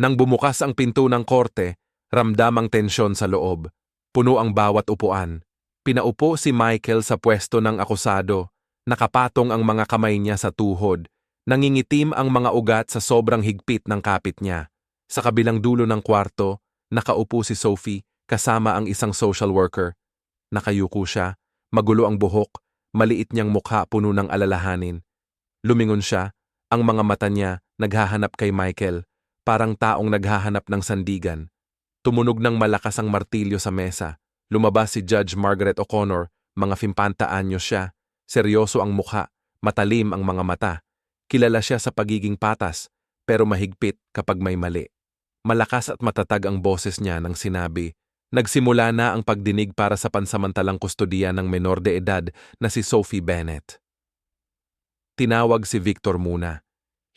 Nang bumukas ang pinto ng korte, ramdam ang tensyon sa loob. Puno ang bawat upuan. Pinaupo si Michael sa pwesto ng akusado, nakapatong ang mga kamay niya sa tuhod, nangingitim ang mga ugat sa sobrang higpit ng kapit niya. Sa kabilang dulo ng kwarto, nakaupo si Sophie kasama ang isang social worker. Nakayuko siya, magulo ang buhok, maliit niyang mukha puno ng alalahanin. Lumingon siya, ang mga mata niya naghahanap kay Michael, parang taong naghahanap ng sandigan. Tumunog ng malakas ang martilyo sa mesa. Lumabas si Judge Margaret O'Connor, mga 50 anyos siya. Seryoso ang mukha, matalim ang mga mata. Kilala siya sa pagiging patas, pero mahigpit kapag may mali. Malakas at matatag ang boses niya nang sinabi, nagsimula na ang pagdinig para sa pansamantalang kustodiya ng menor de edad na si Sophie Bennett. Tinawag si Victor muna.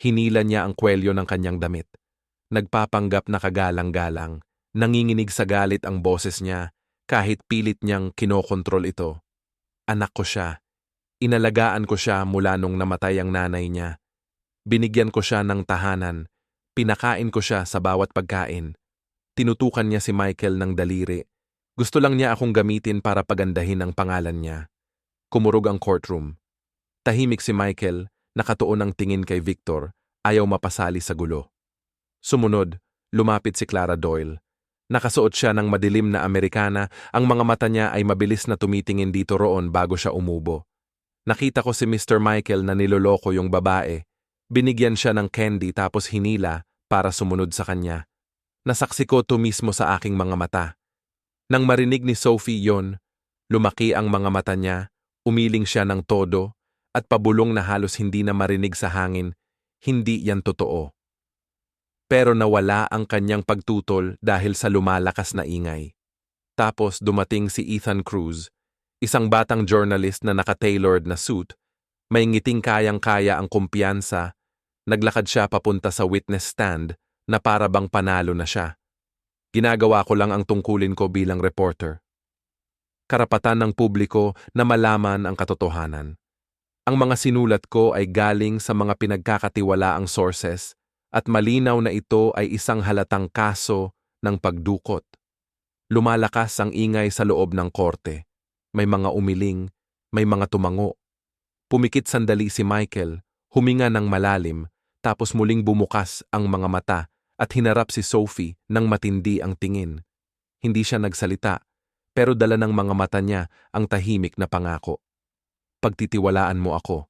Hinila niya ang kwelyo ng kanyang damit. Nagpapanggap na kagalang-galang. Nanginginig sa galit ang boses niya kahit pilit niyang kinokontrol ito. Anak ko siya. Inalagaan ko siya mula nung namatay ang nanay niya. Binigyan ko siya ng tahanan. Pinakain ko siya sa bawat pagkain. Tinutukan niya si Michael ng daliri. Gusto lang niya akong gamitin para pagandahin ang pangalan niya. Kumurog ang courtroom. Tahimik si Michael, nakatuon ang tingin kay Victor, ayaw mapasali sa gulo. Sumunod, lumapit si Clara Doyle. Nakasuot siya ng madilim na Amerikana, ang mga mata niya ay mabilis na tumitingin dito roon bago siya umubo. Nakita ko si Mr. Michael na niloloko yung babae. Binigyan siya ng candy tapos hinila para sumunod sa kanya. Nasaksi ko to mismo sa aking mga mata. Nang marinig ni Sophie yon, lumaki ang mga mata niya, umiling siya ng todo, at pabulong na halos hindi na marinig sa hangin, hindi yan totoo. Pero nawala ang kanyang pagtutol dahil sa lumalakas na ingay. Tapos dumating si Ethan Cruz, isang batang journalist na naka-tailored na suit, may ngiting kayang-kaya ang kumpiyansa, naglakad siya papunta sa witness stand na para bang panalo na siya. Ginagawa ko lang ang tungkulin ko bilang reporter. Karapatan ng publiko na malaman ang katotohanan. Ang mga sinulat ko ay galing sa mga pinagkakatiwalaang sources at malinaw na ito ay isang halatang kaso ng pagdukot. Lumalakas ang ingay sa loob ng korte. May mga umiling, may mga tumango. Pumikit sandali si Michael, huminga ng malalim, tapos muling bumukas ang mga mata at hinarap si Sophie nang matindi ang tingin. Hindi siya nagsalita, pero dala ng mga mata niya ang tahimik na pangako. Pagtitiwalaan mo ako.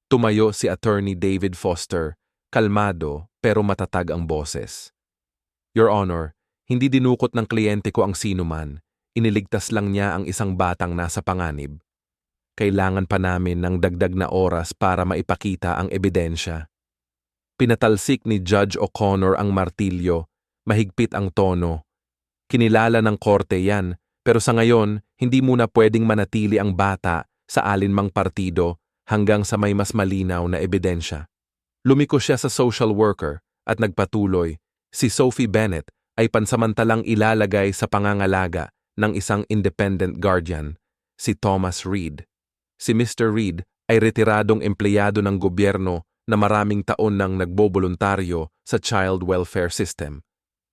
Tumayo si Attorney David Foster, kalmado pero matatag ang boses. Your Honor, hindi dinukot ng kliyente ko ang sinuman. Iniligtas lang niya ang isang batang nasa panganib. Kailangan pa namin ng dagdag na oras para maipakita ang ebidensya. Pinatalsik ni Judge O'Connor ang martilyo, mahigpit ang tono. Kinilala ng korte yan, pero sa ngayon, hindi muna pwedeng manatili ang bata sa alinmang partido hanggang sa may mas malinaw na ebidensya. Lumiko siya sa social worker at nagpatuloy, si Sophie Bennett ay pansamantalang ilalagay sa pangangalaga ng isang independent guardian, si Thomas Reed. Si Mr. Reed ay retiradong empleyado ng gobyerno na maraming taon nang nagboboluntaryo sa child welfare system.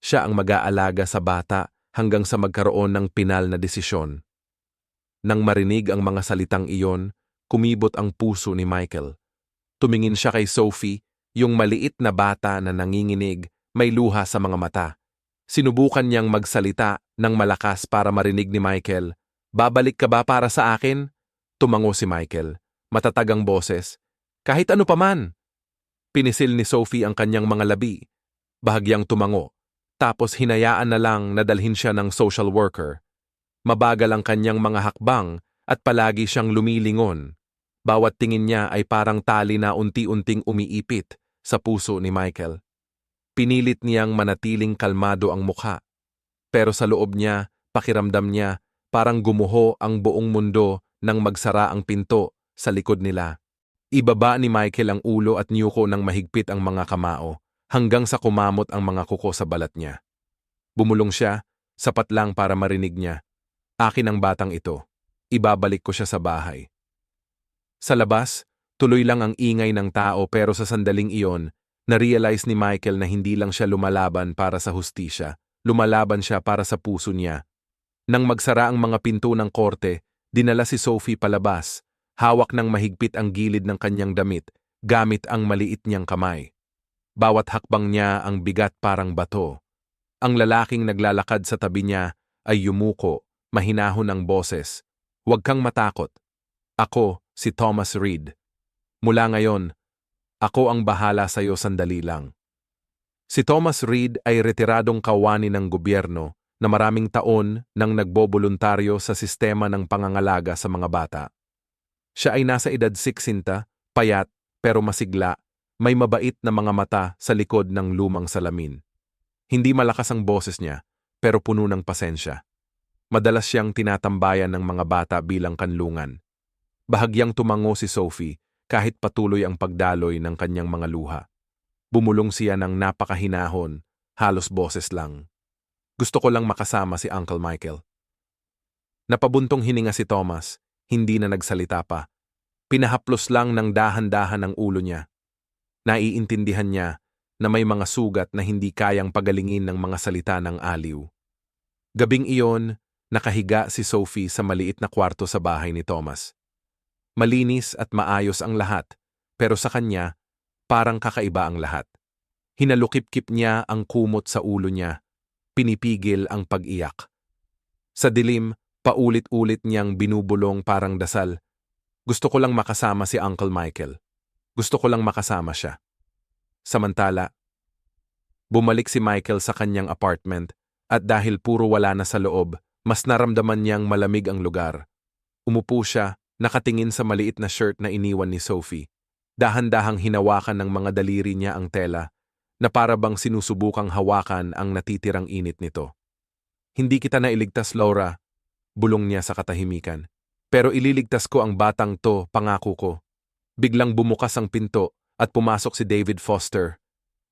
Siya ang mag-aalaga sa bata hanggang sa magkaroon ng pinal na desisyon. Nang marinig ang mga salitang iyon, kumibot ang puso ni Michael. Tumingin siya kay Sophie, yung maliit na bata na nanginginig, may luha sa mga mata. Sinubukan niyang magsalita ng malakas para marinig ni Michael. Babalik ka ba para sa akin? Tumango si Michael. Matatag ang boses. Kahit ano paman. Pinisil ni Sophie ang kanyang mga labi. Bahagyang tumango. Tapos hinayaan na lang na dalhin siya ng social worker. Mabagal ang kanyang mga hakbang at palagi siyang lumilingon. Bawat tingin niya ay parang tali na unti-unting umiipit sa puso ni Michael. Pinilit niyang manatiling kalmado ang mukha. Pero sa loob niya, pakiramdam niya, parang gumuho ang buong mundo nang magsara ang pinto sa likod nila. Ibaba ni Michael ang ulo at niyuko ng mahigpit ang mga kamao, hanggang sa kumamot ang mga kuko sa balat niya. Bumulong siya, sapat lang para marinig niya. Akin ang batang ito. Ibabalik ko siya sa bahay. Sa labas, tuloy lang ang ingay ng tao pero sa sandaling iyon, na-realize ni Michael na hindi lang siya lumalaban para sa hustisya, lumalaban siya para sa puso niya. Nang magsara ang mga pinto ng korte, dinala si Sophie palabas, hawak ng mahigpit ang gilid ng kanyang damit, gamit ang maliit niyang kamay. Bawat hakbang niya ang bigat parang bato. Ang lalaking naglalakad sa tabi niya ay yumuko, mahinahon ang boses. Huwag kang matakot. Ako, si Thomas Reed. Mula ngayon, ako ang bahala sa iyo sandali lang. Si Thomas Reed ay retiradong kawani ng gobyerno na maraming taon nang nagboboluntaryo sa sistema ng pangangalaga sa mga bata. Siya ay nasa edad 60, payat pero masigla, may mabait na mga mata sa likod ng lumang salamin. Hindi malakas ang boses niya, pero puno ng pasensya. Madalas siyang tinatambayan ng mga bata bilang kanlungan. Bahagyang tumango si Sophie kahit patuloy ang pagdaloy ng kanyang mga luha. Bumulong siya ng napakahinahon, halos boses lang. Gusto ko lang makasama si Uncle Michael. Napabuntong hininga si Thomas, hindi na nagsalita pa. Pinahaplos lang ng dahan-dahan ang ulo niya. Naiintindihan niya na may mga sugat na hindi kayang pagalingin ng mga salita ng aliw. Gabing iyon, nakahiga si Sophie sa maliit na kwarto sa bahay ni Thomas. Malinis at maayos ang lahat, pero sa kanya, parang kakaiba ang lahat. Hinalukip-kip niya ang kumot sa ulo niya, pinipigil ang pag-iyak. Sa dilim, paulit-ulit niyang binubulong parang dasal. Gusto ko lang makasama si Uncle Michael. Gusto ko lang makasama siya. Samantala, bumalik si Michael sa kanyang apartment at dahil puro wala na sa loob, mas naramdaman niyang malamig ang lugar. Umupo siya, nakatingin sa maliit na shirt na iniwan ni Sophie. Dahan-dahang hinawakan ng mga daliri niya ang tela na para bang sinusubukang hawakan ang natitirang init nito. Hindi kita nailigtas, Laura, bulong niya sa katahimikan. Pero ililigtas ko ang batang to, pangako ko. Biglang bumukas ang pinto at pumasok si David Foster.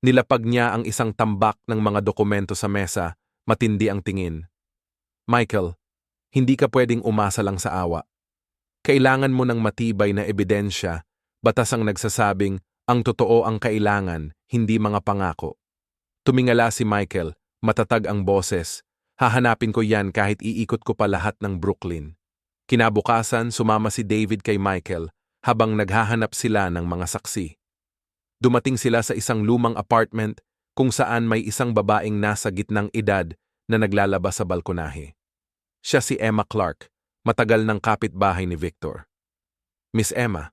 Nilapag niya ang isang tambak ng mga dokumento sa mesa, matindi ang tingin. Michael, hindi ka pwedeng umasa lang sa awa. Kailangan mo ng matibay na ebidensya, batas ang nagsasabing ang totoo ang kailangan, hindi mga pangako. Tumingala si Michael, matatag ang boses. Hahanapin ko yan kahit iikot ko pa lahat ng Brooklyn. Kinabukasan, sumama si David kay Michael habang naghahanap sila ng mga saksi. Dumating sila sa isang lumang apartment kung saan may isang babaeng nasa gitnang edad na naglalabas sa balkonahe. Siya si Emma Clark, matagal ng kapitbahay ni Victor. Miss Emma,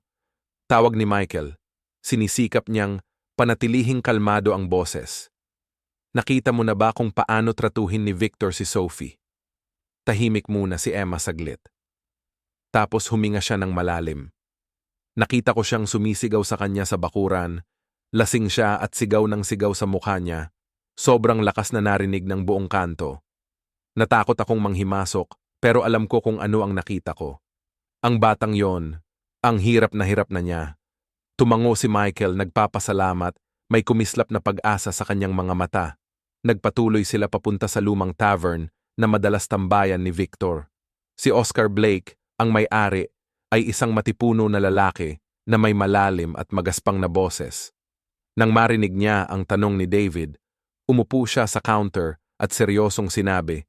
tawag ni Michael, sinisikap niyang panatilihing kalmado ang boses. Nakita mo na ba kung paano tratuhin ni Victor si Sophie? Tahimik muna si Emma saglit. Tapos huminga siya ng malalim. Nakita ko siyang sumisigaw sa kanya sa bakuran, lasing siya at sigaw ng sigaw sa mukha niya, sobrang lakas na narinig ng buong kanto. Natakot akong manghimasok, pero alam ko kung ano ang nakita ko. Ang batang yon, ang hirap na niya. Tumango si Michael, nagpapasalamat, may kumislap na pag-asa sa kanyang mga mata. Nagpatuloy sila papunta sa lumang tavern na madalas tambayan ni Victor. Si Oscar Blake, ang may-ari, ay isang matipuno na lalaki na may malalim at magaspang na boses. Nang marinig niya ang tanong ni David, umupo siya sa counter at seryosong sinabi,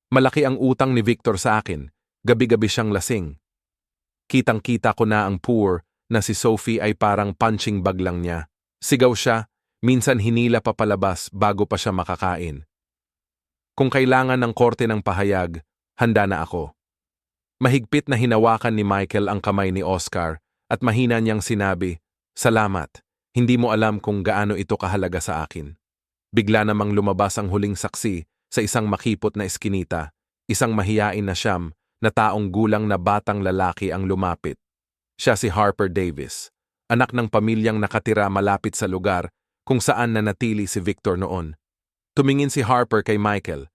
"Malaki ang utang ni Victor sa akin, gabi-gabi siyang lasing. Kitang-kita ko na ang poor na si Sophie ay parang punching bag lang niya. Sigaw siya, minsan hinila pa palabas bago pa siya makakain." Kung kailangan ng korte ng pahayag, handa na ako. Mahigpit na hinawakan ni Michael ang kamay ni Oscar at mahina niyang sinabi, "Salamat, hindi mo alam kung gaano ito kahalaga sa akin." Bigla namang lumabas ang huling saksi sa isang makipot na eskinita, isang mahiyain na siyam na taong gulang na batang lalaki ang lumapit. Siya si Harper Davis, anak ng pamilyang nakatira malapit sa lugar kung saan nanatili si Victor noon. Tumingin si Harper kay Michael.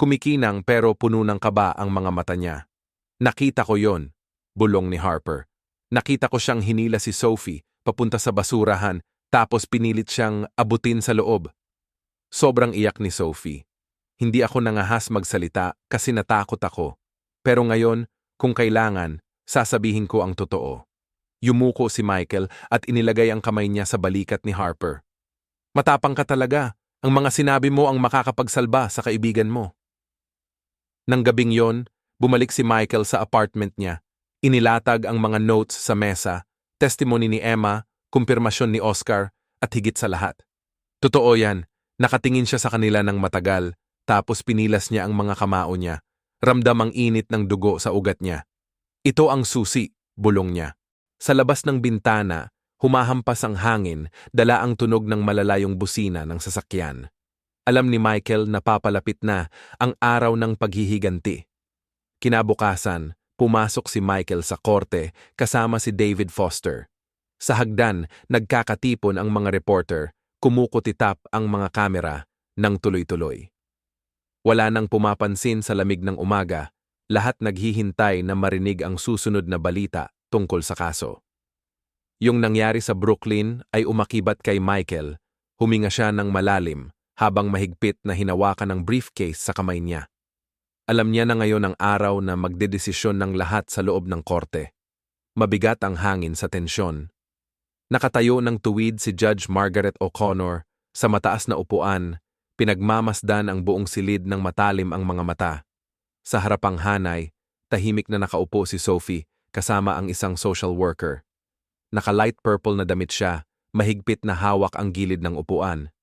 Kumikinang pero puno ng kaba ang mga mata niya. "Nakita ko yon," bulong ni Harper. "Nakita ko siyang hinila si Sophie papunta sa basurahan tapos pinilit siyang abutin sa loob." Sobrang iyak ni Sophie. "Hindi ako nangahas magsalita kasi natakot ako. Pero ngayon, kung kailangan, sasabihin ko ang totoo." Yumuko si Michael at inilagay ang kamay niya sa balikat ni Harper. "Matapang ka talaga. Ang mga sinabi mo ang makakapagsalba sa kaibigan mo." Nang gabing yon, bumalik si Michael sa apartment niya. Inilatag ang mga notes sa mesa, testimony ni Emma, kumpirmasyon ni Oscar, at higit sa lahat. Totoo yan, nakatingin siya sa kanila ng matagal, tapos pinilas niya ang mga kamao niya. Ramdam ang init ng dugo sa ugat niya. "Ito ang susi," bulong niya. Sa labas ng bintana, humahampas ang hangin, dala ang tunog ng malalayong busina ng sasakyan. Alam ni Michael na papalapit na ang araw ng paghihiganti. Kinabukasan, pumasok si Michael sa korte kasama si David Foster. Sa hagdan, nagkakatipon ang mga reporter, kumukutitap ang mga kamera ng tuloy-tuloy. Wala nang pumapansin sa lamig ng umaga, lahat naghihintay na marinig ang susunod na balita tungkol sa kaso. Yung nangyari sa Brooklyn ay umakibat kay Michael, huminga siya ng malalim, habang mahigpit na hinawakan ang briefcase sa kamay niya. Alam niya na ngayon ang araw na magdedesisyon ng lahat sa loob ng korte. Mabigat ang hangin sa tensyon. Nakatayo ng tuwid si Judge Margaret O'Connor sa mataas na upuan, pinagmamasdan ang buong silid ng matalim ang mga mata. Sa harapang hanay, tahimik na nakaupo si Sophie kasama ang isang social worker. Naka-light purple na damit siya, mahigpit na hawak ang gilid ng upuan.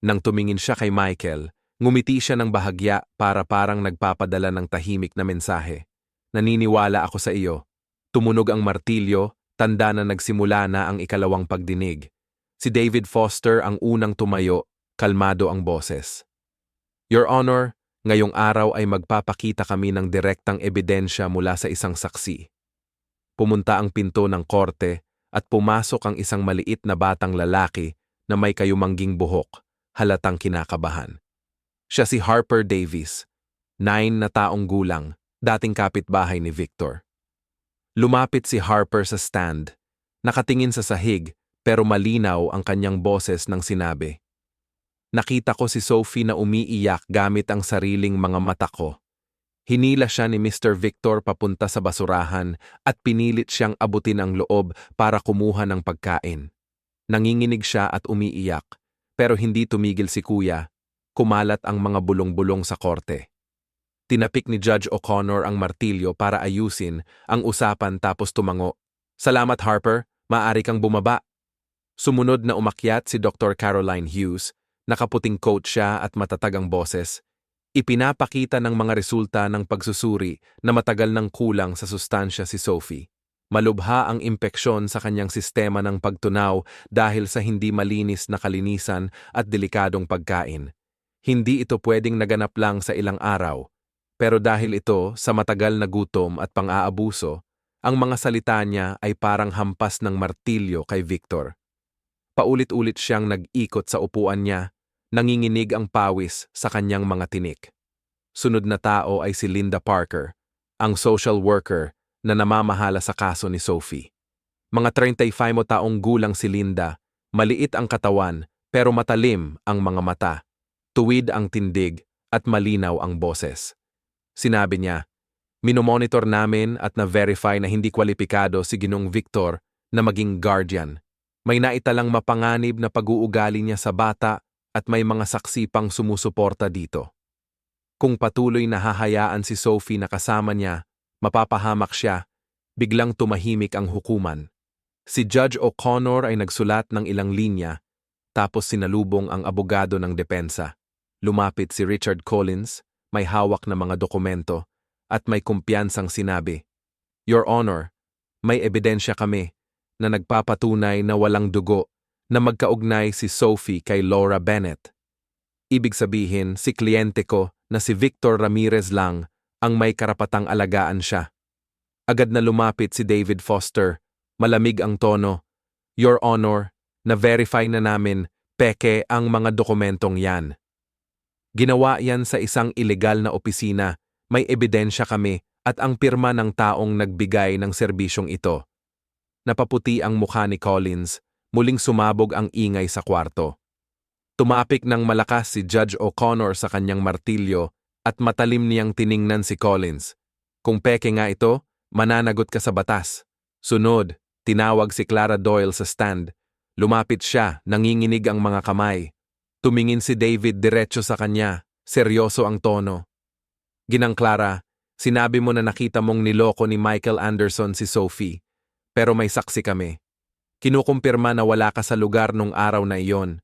Nang tumingin siya kay Michael, ngumiti siya ng bahagya para parang nagpapadala ng tahimik na mensahe. "Naniniwala ako sa iyo." Tumunog ang martilyo, tanda na nagsimula na ang ikalawang pagdinig. Si David Foster ang unang tumayo, kalmado ang boses. "Your Honor, ngayong araw ay magpapakita kami ng direktang ebidensya mula sa isang saksi." Pumunta ang pinto ng korte at pumasok ang isang maliit na batang lalaki na may kayumangging buhok, halatang kinakabahan. Siya si Harper Davis, 9 na taong gulang, dating kapitbahay ni Victor. Lumapit si Harper sa stand, nakatingin sa sahig pero malinaw ang kanyang boses nang sinabi, "Nakita ko si Sophie na umiiyak gamit ang sariling mga mata ko. Hinila siya ni Mr. Victor papunta sa basurahan at pinilit siyang abutin ang loob para kumuha ng pagkain. Nanginginig siya at umiiyak, pero hindi tumigil si kuya. Kumalat ang mga bulong-bulong sa korte." Tinapik ni Judge O'Connor ang martilyo para ayusin ang usapan tapos tumango. "Salamat Harper, maaari kang bumaba." Sumunod na umakyat si Dr. Caroline Hughes, nakaputing coat siya at matatag ang boses. Ipinapakita ng mga resulta ng pagsusuri na matagal nang kulang sa sustansya si Sophie. Malubha ang impeksyon sa kanyang sistema ng pagtunaw dahil sa hindi malinis na kalinisan at delikadong pagkain. Hindi ito pwedeng naganap lang sa ilang araw, pero dahil ito sa matagal na gutom at pang-aabuso, ang mga salita niya ay parang hampas ng martilyo kay Victor. Paulit-ulit siyang nag-ikot sa upuan niya, nanginginig ang pawis sa kanyang mga tinik. Sunod na tao ay si Linda Parker, ang social worker na namamahala sa kaso ni Sophie. Mga 35 taong gulang si Linda, maliit ang katawan pero matalim ang mga mata. Tuwid ang tindig at malinaw ang boses. Sinabi niya, "Minomonitor namin at na-verify na hindi kwalipikado si Ginoong Victor na maging guardian. May naitalang mapanganib na pag-uugali niya sa bata at may mga saksi pang sumusuporta dito. Kung patuloy na hahayaan si Sophie na kasama niya, mapapahamak siya, biglang tumahimik ang hukuman." Si Judge O'Connor ay nagsulat ng ilang linya, tapos sinalubong ang abogado ng depensa. Lumapit si Richard Collins, may hawak na mga dokumento, at may kumpiyansang sinabi, "Your Honor, may ebidensya kami na nagpapatunay na walang dugo na magkaugnay si Sophie kay Laura Bennett." Ibig sabihin, si kliyente ko na si Victor Ramirez lang ang may karapatang alagaan siya. Agad na lumapit si David Foster, malamig ang tono. "Your Honor, na-verify na namin, peke ang mga dokumentong yan. Ginawa yan sa isang ilegal na opisina, may ebidensya kami at ang pirma ng taong nagbigay ng serbisyong ito." Napaputi ang mukha ni Collins, muling sumabog ang ingay sa kwarto. Tumapik ng malakas si Judge O'Connor sa kanyang martilyo at matalim niyang tiningnan si Collins. "Kung peke nga ito, mananagot ka sa batas." Sunod, tinawag si Clara Doyle sa stand. Lumapit siya, nanginginig ang mga kamay. Tumingin si David diretso sa kanya, seryoso ang tono. "Ginang Clara, sinabi mo na nakita mong niloko ni Michael Anderson si Sophie, pero may saksi kami. Kinukumpirma na wala ka sa lugar nung araw na iyon.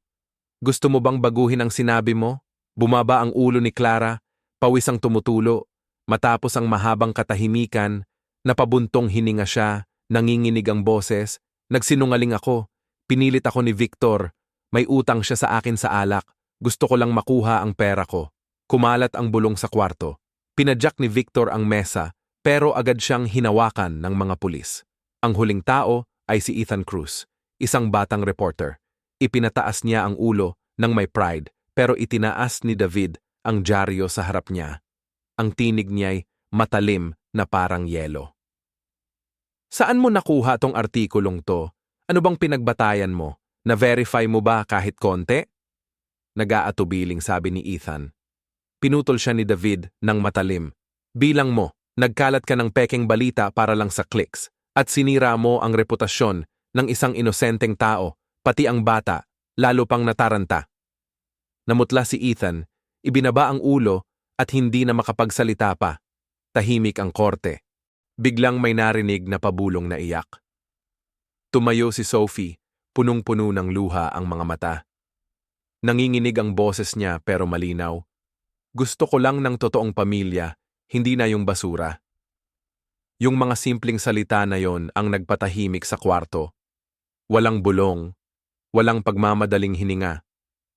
Gusto mo bang baguhin ang sinabi mo?" Bumaba ang ulo ni Clara, pawis ang tumutulo. Matapos ang mahabang katahimikan, napabuntong hininga siya, nanginginig ang boses. "Nagsinungaling ako. Pinilit ako ni Victor. May utang siya sa akin sa alak. Gusto ko lang makuha ang pera ko." Kumalat ang bulong sa kwarto. Pinadyak ni Victor ang mesa, pero agad siyang hinawakan ng mga pulis. Ang huling tao ay si Ethan Cruz, isang batang reporter. Ipinataas niya ang ulo ng may pride, pero itinaas ni David ang dyaryo sa harap niya. Ang tinig niya'y matalim na parang yelo. "Saan mo nakuha tong artikulong to? Ano bang pinagbatayan mo? Na-verify mo ba kahit konti?" Nag-aatubiling sabi ni Ethan. Pinutol siya ni David ng matalim. "Bilang mo, nagkalat ka ng pekeng balita para lang sa clicks at sinira mo ang reputasyon ng isang inosenteng tao, pati ang bata, lalo pang nataranta." Namutla si Ethan, ibinaba ang ulo at hindi na makapagsalita pa. Tahimik ang korte. Biglang may narinig na pabulong na iyak. Tumayo si Sophie, punong-puno ng luha ang mga mata. Nanginginig ang boses niya pero malinaw. "Gusto ko lang ng totoong pamilya, hindi na yung basura." Yung mga simpleng salita na yon ang nagpatahimik sa kwarto. Walang bulong, walang pagmamadaling hininga.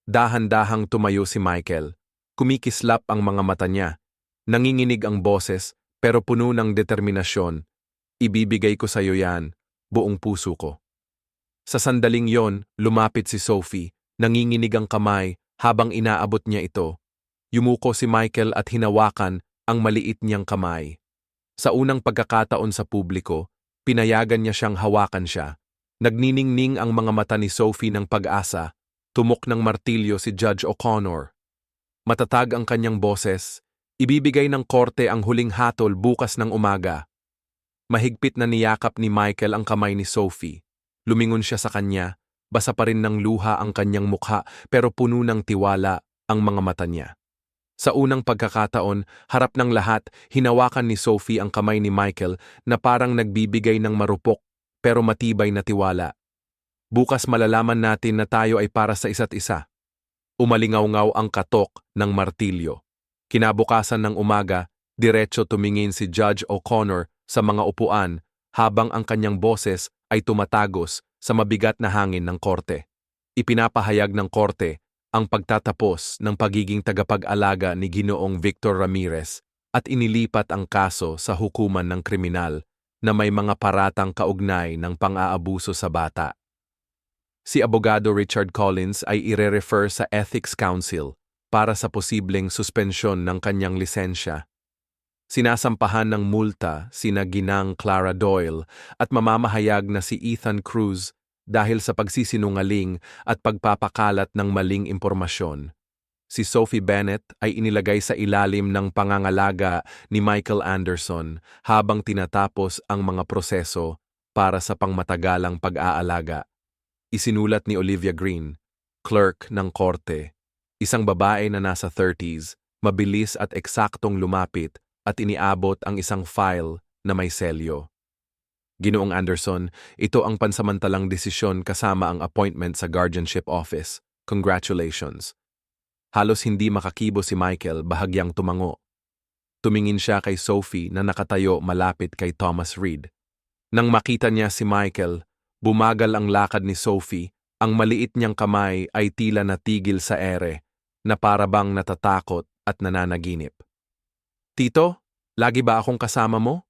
Dahan-dahang tumayo si Michael. Kumikislap ang mga mata niya. Nanginginig ang boses pero puno ng determinasyon. "Ibibigay ko sa iyo yan, buong puso ko." Sa sandaling yon, lumapit si Sophie, nanginginig ang kamay habang inaabot niya ito. Yumuko si Michael at hinawakan ang maliit niyang kamay. Sa unang pagkakataon sa publiko, pinayagan niya siyang hawakan siya. Nagniningning ang mga mata ni Sophie ng pag-asa. Tumok ng martilyo si Judge O'Connor. Matatag ang kanyang boses. Ibibigay ng korte ang huling hatol bukas ng umaga. Mahigpit na niyakap ni Michael ang kamay ni Sophie. Lumingon siya sa kanya. Basa pa rin ng luha ang kanyang mukha pero puno ng tiwala ang mga mata niya. Sa unang pagkakataon, harap ng lahat, hinawakan ni Sophie ang kamay ni Michael na parang nagbibigay ng marupok pero matibay na tiwala. "Bukas malalaman natin na tayo ay para sa isa't isa." Umalingaw-ngaw ang katok ng martilyo. Kinabukasan ng umaga, diretso tumingin si Judge O'Connor sa mga upuan habang ang kanyang boses ay tumatagos sa mabigat na hangin ng korte. Ipinapahayag ng korte ang pagtatapos ng pagiging tagapag-alaga ni Ginoong Victor Ramirez at inilipat ang kaso sa hukuman ng kriminal na may mga paratang kaugnay ng pang-aabuso sa bata. Si Abogado Richard Collins ay ire-refer sa Ethics Council para sa posibleng suspensyon ng kanyang lisensya. Sinasampahan ng multa sina Ginang Clara Doyle at mamamahayag na si Ethan Cruz dahil sa pagsisinungaling at pagpapakalat ng maling impormasyon. Si Sophie Bennett ay inilagay sa ilalim ng pangangalaga ni Michael Anderson habang tinatapos ang mga proseso para sa pangmatagalang pag-aalaga. Isinulat ni Olivia Green, clerk ng korte, isang babae na nasa 30s, mabilis at eksaktong lumapit at iniabot ang isang file na may selyo. Ginoong Anderson, ito ang pansamantalang desisyon kasama ang appointment sa guardianship office. Congratulations. Halos hindi makakibo si Michael, bahagyang tumango. Tumingin siya kay Sophie na nakatayo malapit kay Thomas Reed. Nang makita niya si Michael, bumagal ang lakad ni Sophie, ang maliit niyang kamay ay tila natigil sa ere, na parabang natatakot at nananaginip. Tito, lagi ba akong kasama mo?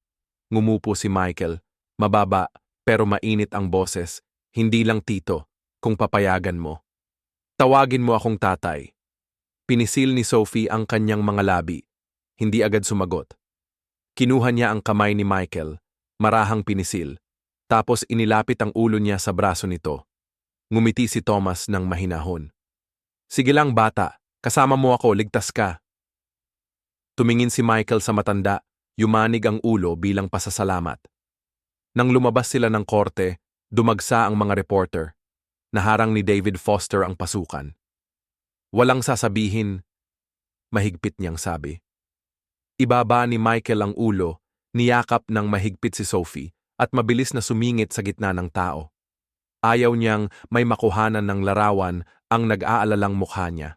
Ngumupo si Michael, mababa pero mainit ang boses, hindi lang tito, kung papayagan mo. Tawagin mo akong tatay. Pinisil ni Sophie ang kanyang mga labi. Hindi agad sumagot. Kinuha niya ang kamay ni Michael, marahang pinisil, tapos inilapit ang ulo niya sa braso nito. Ngumiti si Thomas ng mahinahon. Sige lang bata, kasama mo ako, ligtas ka. Tumingin si Michael sa matanda, yumanig ang ulo bilang pasasalamat. Nang lumabas sila ng korte, dumagsa ang mga reporter. Naharang ni David Foster ang pasukan. Walang sasabihin, mahigpit niyang sabi. Ibaba ni Michael ang ulo, niyakap ng mahigpit si Sophie at mabilis na sumingit sa gitna ng tao. Ayaw niyang may makuhanan ng larawan ang nag-aalalang mukha niya.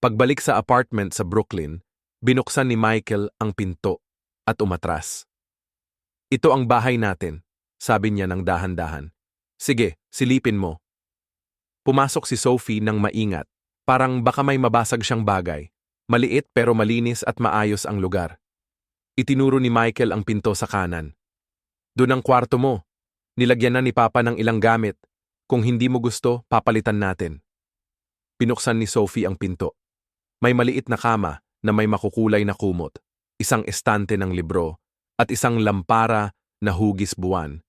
Pagbalik sa apartment sa Brooklyn, binuksan ni Michael ang pinto at umatras. Ito ang bahay natin, sabi niya ng dahan-dahan. Sige, silipin mo. Pumasok si Sophie ng maingat, parang baka may mabasag siyang bagay. Maliit pero malinis at maayos ang lugar. Itinuro ni Michael ang pinto sa kanan. Doon ang kwarto mo. Nilagyan na ni Papa ng ilang gamit. Kung hindi mo gusto, papalitan natin. Pinuksan ni Sophie ang pinto. May maliit na kama na may makukulay na kumot, isang estante ng libro, at isang lampara na hugis buwan.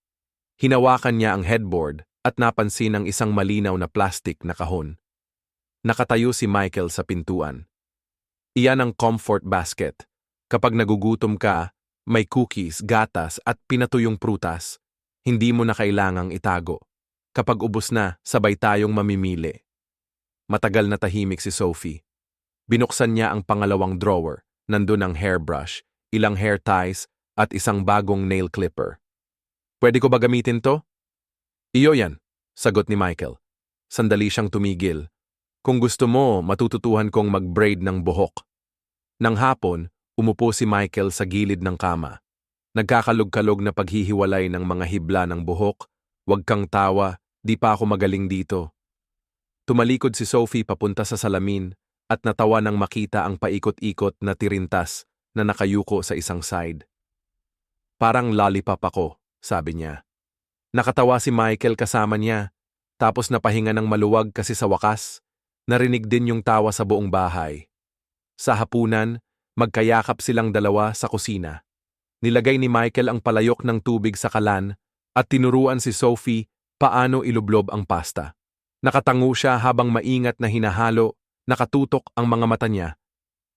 Hinawakan niya ang headboard at napansin ang isang malinaw na plastik na kahon. Nakatayo si Michael sa pintuan. Iyan ang comfort basket. Kapag nagugutom ka, may cookies, gatas at pinatuyong prutas. Hindi mo na kailangang itago. Kapag ubos na, sabay tayong mamimili. Matagal na tahimik si Sophie. Binuksan niya ang pangalawang drawer. Nandun ang hairbrush, ilang hair ties at isang bagong nail clipper. Pwede ko ba gamitin to? Iyo yan, sagot ni Michael. Sandali siyang tumigil. Kung gusto mo, matututuhan kong mag-braid ng buhok. Nang hapon, umupo si Michael sa gilid ng kama. Nagkakalog-kalog na paghihiwalay ng mga hibla ng buhok. Huwag kang tawa, di pa ako magaling dito. Tumalikod si Sophie papunta sa salamin at natawa nang makita ang paikot-ikot na tirintas na nakayuko sa isang side. Parang lollipop ako, sabi niya. Nakatawa si Michael kasama niya, tapos napahinga ng maluwag kasi sa wakas, narinig din yung tawa sa buong bahay. Sa hapunan, magkayakap silang dalawa sa kusina. Nilagay ni Michael ang palayok ng tubig sa kalan at tinuruan si Sophie paano ilublob ang pasta. Nakatango siya habang maingat na hinahalo, nakatutok ang mga mata niya.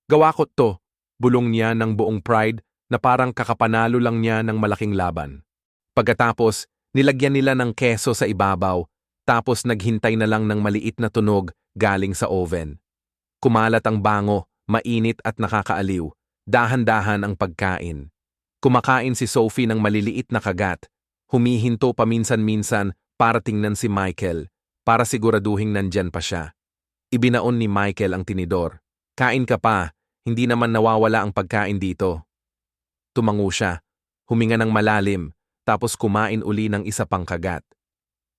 Gawa ko to, bulong niya ng buong pride na parang kakapanalo lang niya ng malaking laban. Pagkatapos, nilagyan nila ng keso sa ibabaw, tapos naghintay na lang ng maliit na tunog galing sa oven. Kumalat ang bango, mainit at nakakaaliw, dahan-dahan ang pagkain. Kumakain si Sophie ng maliliit na kagat, humihinto paminsan-minsan para tingnan si Michael, para siguraduhing nandyan pa siya. Ibinaon ni Michael ang tinidor. Kain ka pa, hindi naman nawawala ang pagkain dito. Tumango siya, huminga ng malalim, tapos kumain uli ng isa pang kagat.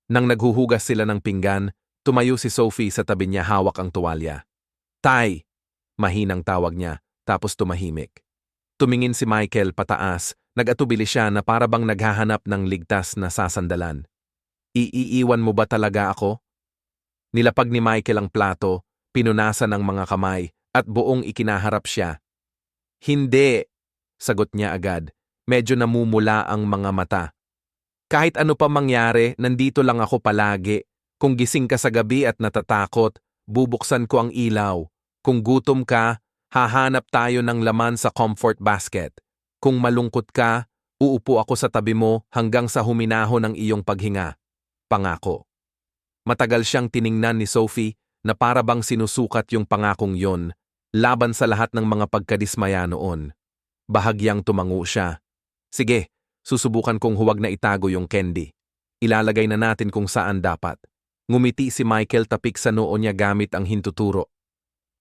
Nang naghuhugas sila ng pinggan, tumayo si Sophie sa tabi niya hawak ang tuwalya. Tay! Mahinang tawag niya, tapos tumahimik. Tumingin si Michael pataas, nag-atubili siya na parabang naghahanap ng ligtas na sasandalan. Iiiwan mo ba talaga ako? Nilapag ni Michael ang plato, pinunasan ang mga kamay, at buong ikinaharap siya. Hindi! Sagot niya agad, medyo namumula ang mga mata. Kahit ano pa mangyari, nandito lang ako palagi. Kung gising ka sa gabi at natatakot, bubuksan ko ang ilaw. Kung gutom ka, hahanap tayo ng laman sa comfort basket. Kung malungkot ka, uupo ako sa tabi mo hanggang sa huminahon ang iyong paghinga. Pangako. Matagal siyang tiningnan ni Sophie na parabang sinusukat yung pangakong yon, laban sa lahat ng mga pagkadismaya noon. Bahagyang tumango siya. Sige, susubukan kong huwag na itago yung candy. Ilalagay na natin kung saan dapat. Ngumiti si Michael tapik sa noo niya gamit ang hintuturo.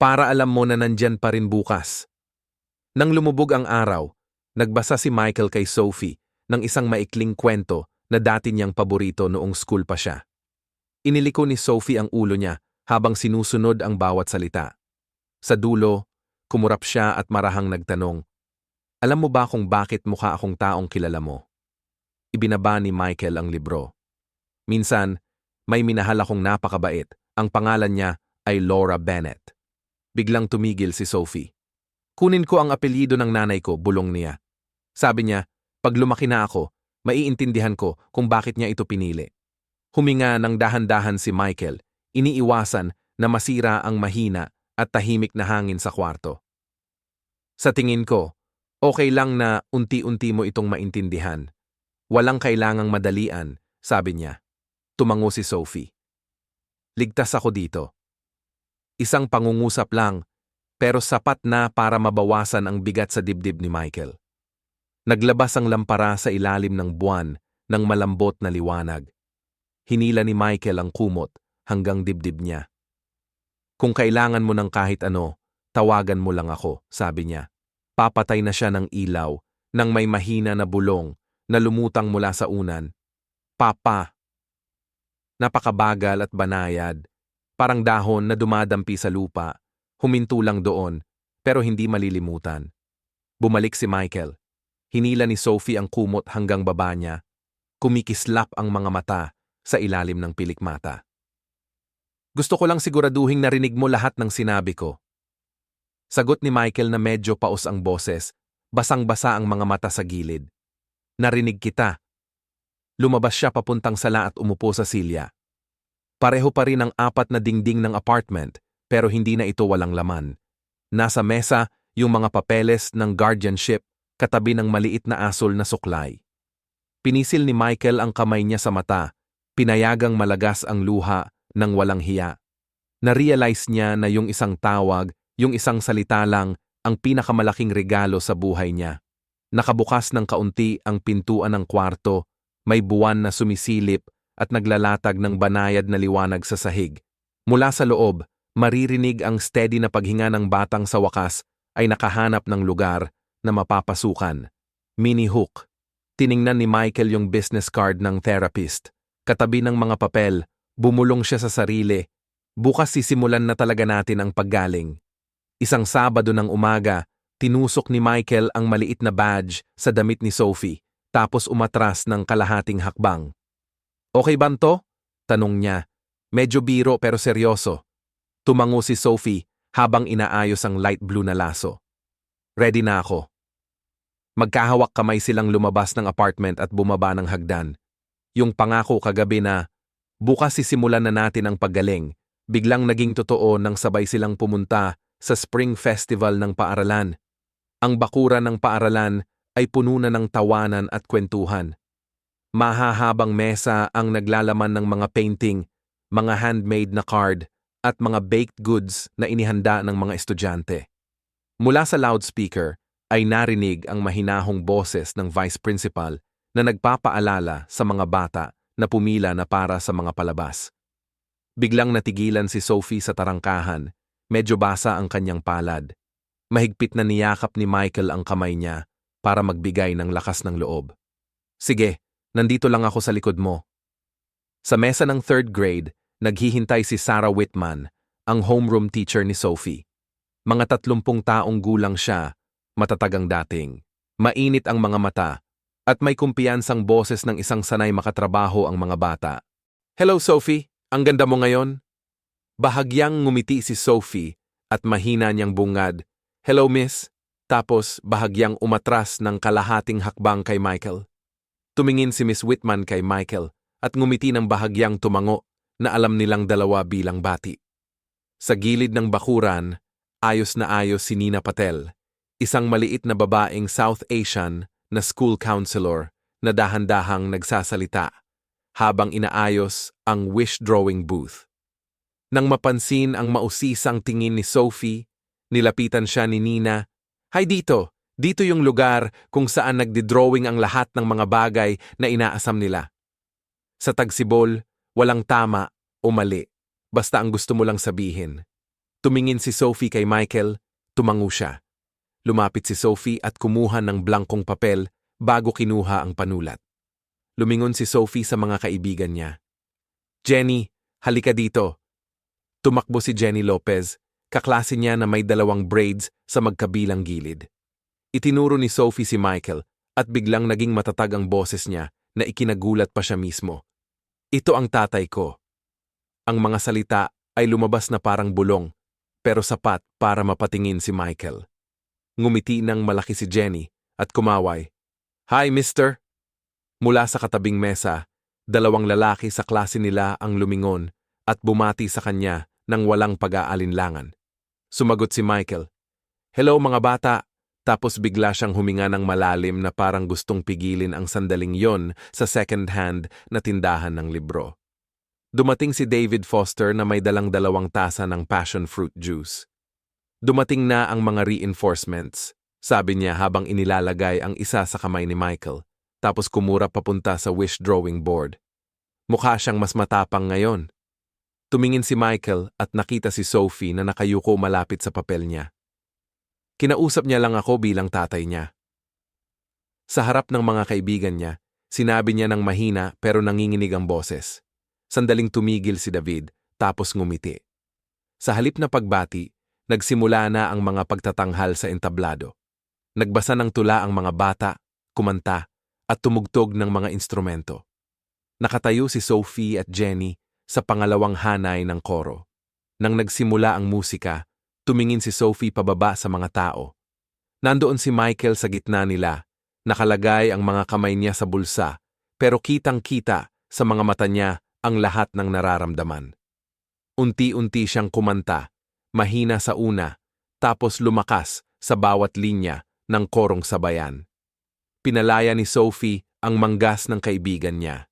para alam mo na nandyan pa rin bukas. Nang lumubog ang araw, nagbasa si Michael kay Sophie ng isang maikling kwento na dati niyang paborito noong school pa siya. Iniliko ni Sophie ang ulo niya habang sinusunod ang bawat salita. Sa dulo, kumurap siya at marahang nagtanong, "Alam mo ba kung bakit mukha akong taong kilala mo?" Ibinaba ni Michael ang libro. "Minsan, may minahal akong napakabait. Ang pangalan niya ay Laura Bennett." Biglang tumigil si Sophie. "Kunin ko ang apelyido ng nanay ko," bulong niya. Sabi niya, "Pag lumaki na ako, maiintindihan ko kung bakit niya ito pinili." Huminga ng dahan-dahan si Michael, iniiwasan na masira ang mahina at tahimik na hangin sa kwarto. "Sa tingin ko, okay lang na unti-unti mo itong maintindihan. Walang kailangang madalian," sabi niya. Tumango si Sophie. "Ligtas ako dito. Isang pangungusap lang, pero sapat na para mabawasan ang bigat sa dibdib ni Michael." Naglabas ang lampara sa ilalim ng buwan ng malambot na liwanag. Hinila ni Michael ang kumot hanggang dibdib niya. "Kung kailangan mo ng kahit ano, tawagan mo lang ako," sabi niya. Papatay na siya ng ilaw nang may mahina na bulong na lumutang mula sa unan. "Papa." Napakabagal at banayad, parang dahon na dumadampi sa lupa, huminto lang doon, pero hindi malilimutan. Bumalik si Michael. Hinila ni Sophie ang kumot hanggang baba niya. Kumikislap ang mga mata sa ilalim ng pilikmata. "Gusto ko lang siguraduhing narinig mo lahat ng sinabi ko." Sagot ni Michael na medyo paos ang boses, basang-basa ang mga mata sa gilid. "Narinig kita." Lumabas siya papuntang sala at umupo sa silya. Pareho pa rin ang 4 na dingding ng apartment, pero hindi na ito walang laman. Nasa mesa yung mga papeles ng guardianship katabi ng maliit na asol na suklay. Pinisil ni Michael ang kamay niya sa mata, pinayagang malagas ang luha ng walang hiya. Na-realize niya na yung isang tawag, yung isang salita lang, ang pinakamalaking regalo sa buhay niya. Nakabukas ng kaunti ang pintuan ng kwarto, may buwan na sumisilip at naglalatag ng banayad na liwanag sa sahig. Mula sa loob, maririnig ang steady na paghinga ng batang sa wakas ay nakahanap ng lugar na mapapasukan. Mini hook. Tiningnan ni Michael yung business card ng therapist. Katabi ng mga papel, bumulong siya sa sarili. Bukas sisimulan na talaga natin ang paggaling. Isang Sabado ng umaga, tinusok ni Michael ang maliit na badge sa damit ni Sophie, tapos umatras ng kalahating hakbang. "Okay ba to?" tanong niya. Medyo biro pero seryoso. Tumango si Sophie habang inaayos ang light blue na laso. "Ready na ako." Magkahawak kamay silang lumabas ng apartment at bumaba ng hagdan. Yung pangako kagabi na, "Bukas sisimulan na natin ang paggaling," biglang naging totoo nang sabay silang pumunta sa Spring Festival ng paaralan. Ang bakuran ng paaralan ay puno na ng tawanan at kwentuhan. Mahahabang mesa ang naglalaman ng mga painting, mga handmade na card, at mga baked goods na inihanda ng mga estudyante. Mula sa loudspeaker ay narinig ang mahinahong boses ng vice principal na nagpapaalala sa mga bata na pumila na para sa mga palabas. Biglang natigilan si Sophie sa tarangkahan, medyo basa ang kanyang palad. Mahigpit na niyakap ni Michael ang kamay niya para magbigay ng lakas ng loob. "Sige, nandito lang ako sa likod mo." Sa mesa ng 3rd grade, naghihintay si Sarah Whitman, ang homeroom teacher ni Sophie. Mga 30 taong gulang siya, matatag ang dating. Mainit ang mga mata, at may kumpiyansang boses ng isang sanay makatrabaho ang mga bata. "Hello Sophie, ang ganda mo ngayon." Bahagyang ngumiti si Sophie at mahina niyang bungad, "Hello miss." Tapos bahagyang umatras ng kalahating hakbang kay Michael. Tumingin si Miss Whitman kay Michael at ngumiti ng bahagyang tumango na alam nilang dalawa bilang bati. Sa gilid ng bakuran, ayos na ayos si Nina Patel, isang maliit na babaeng South Asian na school counselor na dahan-dahang nagsasalita habang inaayos ang wish drawing booth. Nang mapansin ang mausisang tingin ni Sophie, nilapitan siya ni Nina. "Hay dito! Dito yung lugar kung saan nagdi-drawing ang lahat ng mga bagay na inaasam nila. Sa tagsibol, walang tama o mali, basta ang gusto mo lang sabihin." Tumingin si Sophie kay Michael, tumango siya. Lumapit si Sophie at kumuha ng blankong papel bago kinuha ang panulat. Lumingon si Sophie sa mga kaibigan niya. Jenny, halika dito. Tumakbo si Jenny Lopez, kaklase niya na may 2 braids sa magkabilang gilid. Itinuro ni Sophie si Michael at biglang naging matatag ang boses niya na ikinagulat pa siya mismo. Ito ang tatay ko. Ang mga salita ay lumabas na parang bulong, pero sapat para mapatingin si Michael. Ngumiti ng malaki si Jenny at kumaway. Hi, mister! Mula sa katabing mesa, 2 lalaki sa klase nila ang lumingon at bumati sa kanya nang walang pag-aalinlangan. Sumagot si Michael, Hello mga bata! Tapos bigla siyang huminga ng malalim na parang gustong pigilin ang sandaling yon sa second-hand na tindahan ng libro. Dumating si David Foster na may dalang 2 tasa ng passion fruit juice. Dumating na ang mga reinforcements, sabi niya habang inilalagay ang isa sa kamay ni Michael, tapos kumura papunta sa wish drawing board. Mukha siyang mas matapang ngayon. Tumingin si Michael at nakita si Sophie na nakayuko malapit sa papel niya. Kinausap niya lang ako bilang tatay niya. Sa harap ng mga kaibigan niya, sinabi niya ng mahina pero nanginginig ang boses. Sandaling tumigil si David, tapos ngumiti. Sa halip na pagbati, nagsimula na ang mga pagtatanghal sa entablado. Nagbasa ng tula ang mga bata, kumanta, at tumugtog ng mga instrumento. Nakatayo si Sophie at Jenny sa pangalawang hanay ng koro. Nang nagsimula ang musika, tumingin si Sophie pababa sa mga tao. Nandoon si Michael sa gitna nila, nakalagay ang mga kamay niya sa bulsa, pero kitang-kita sa mga mata niya ang lahat ng nararamdaman. Unti-unti siyang kumanta, mahina sa una, tapos lumakas sa bawat linya ng korong sabayan. Pinalaya ni Sophie ang manggas ng kaibigan niya.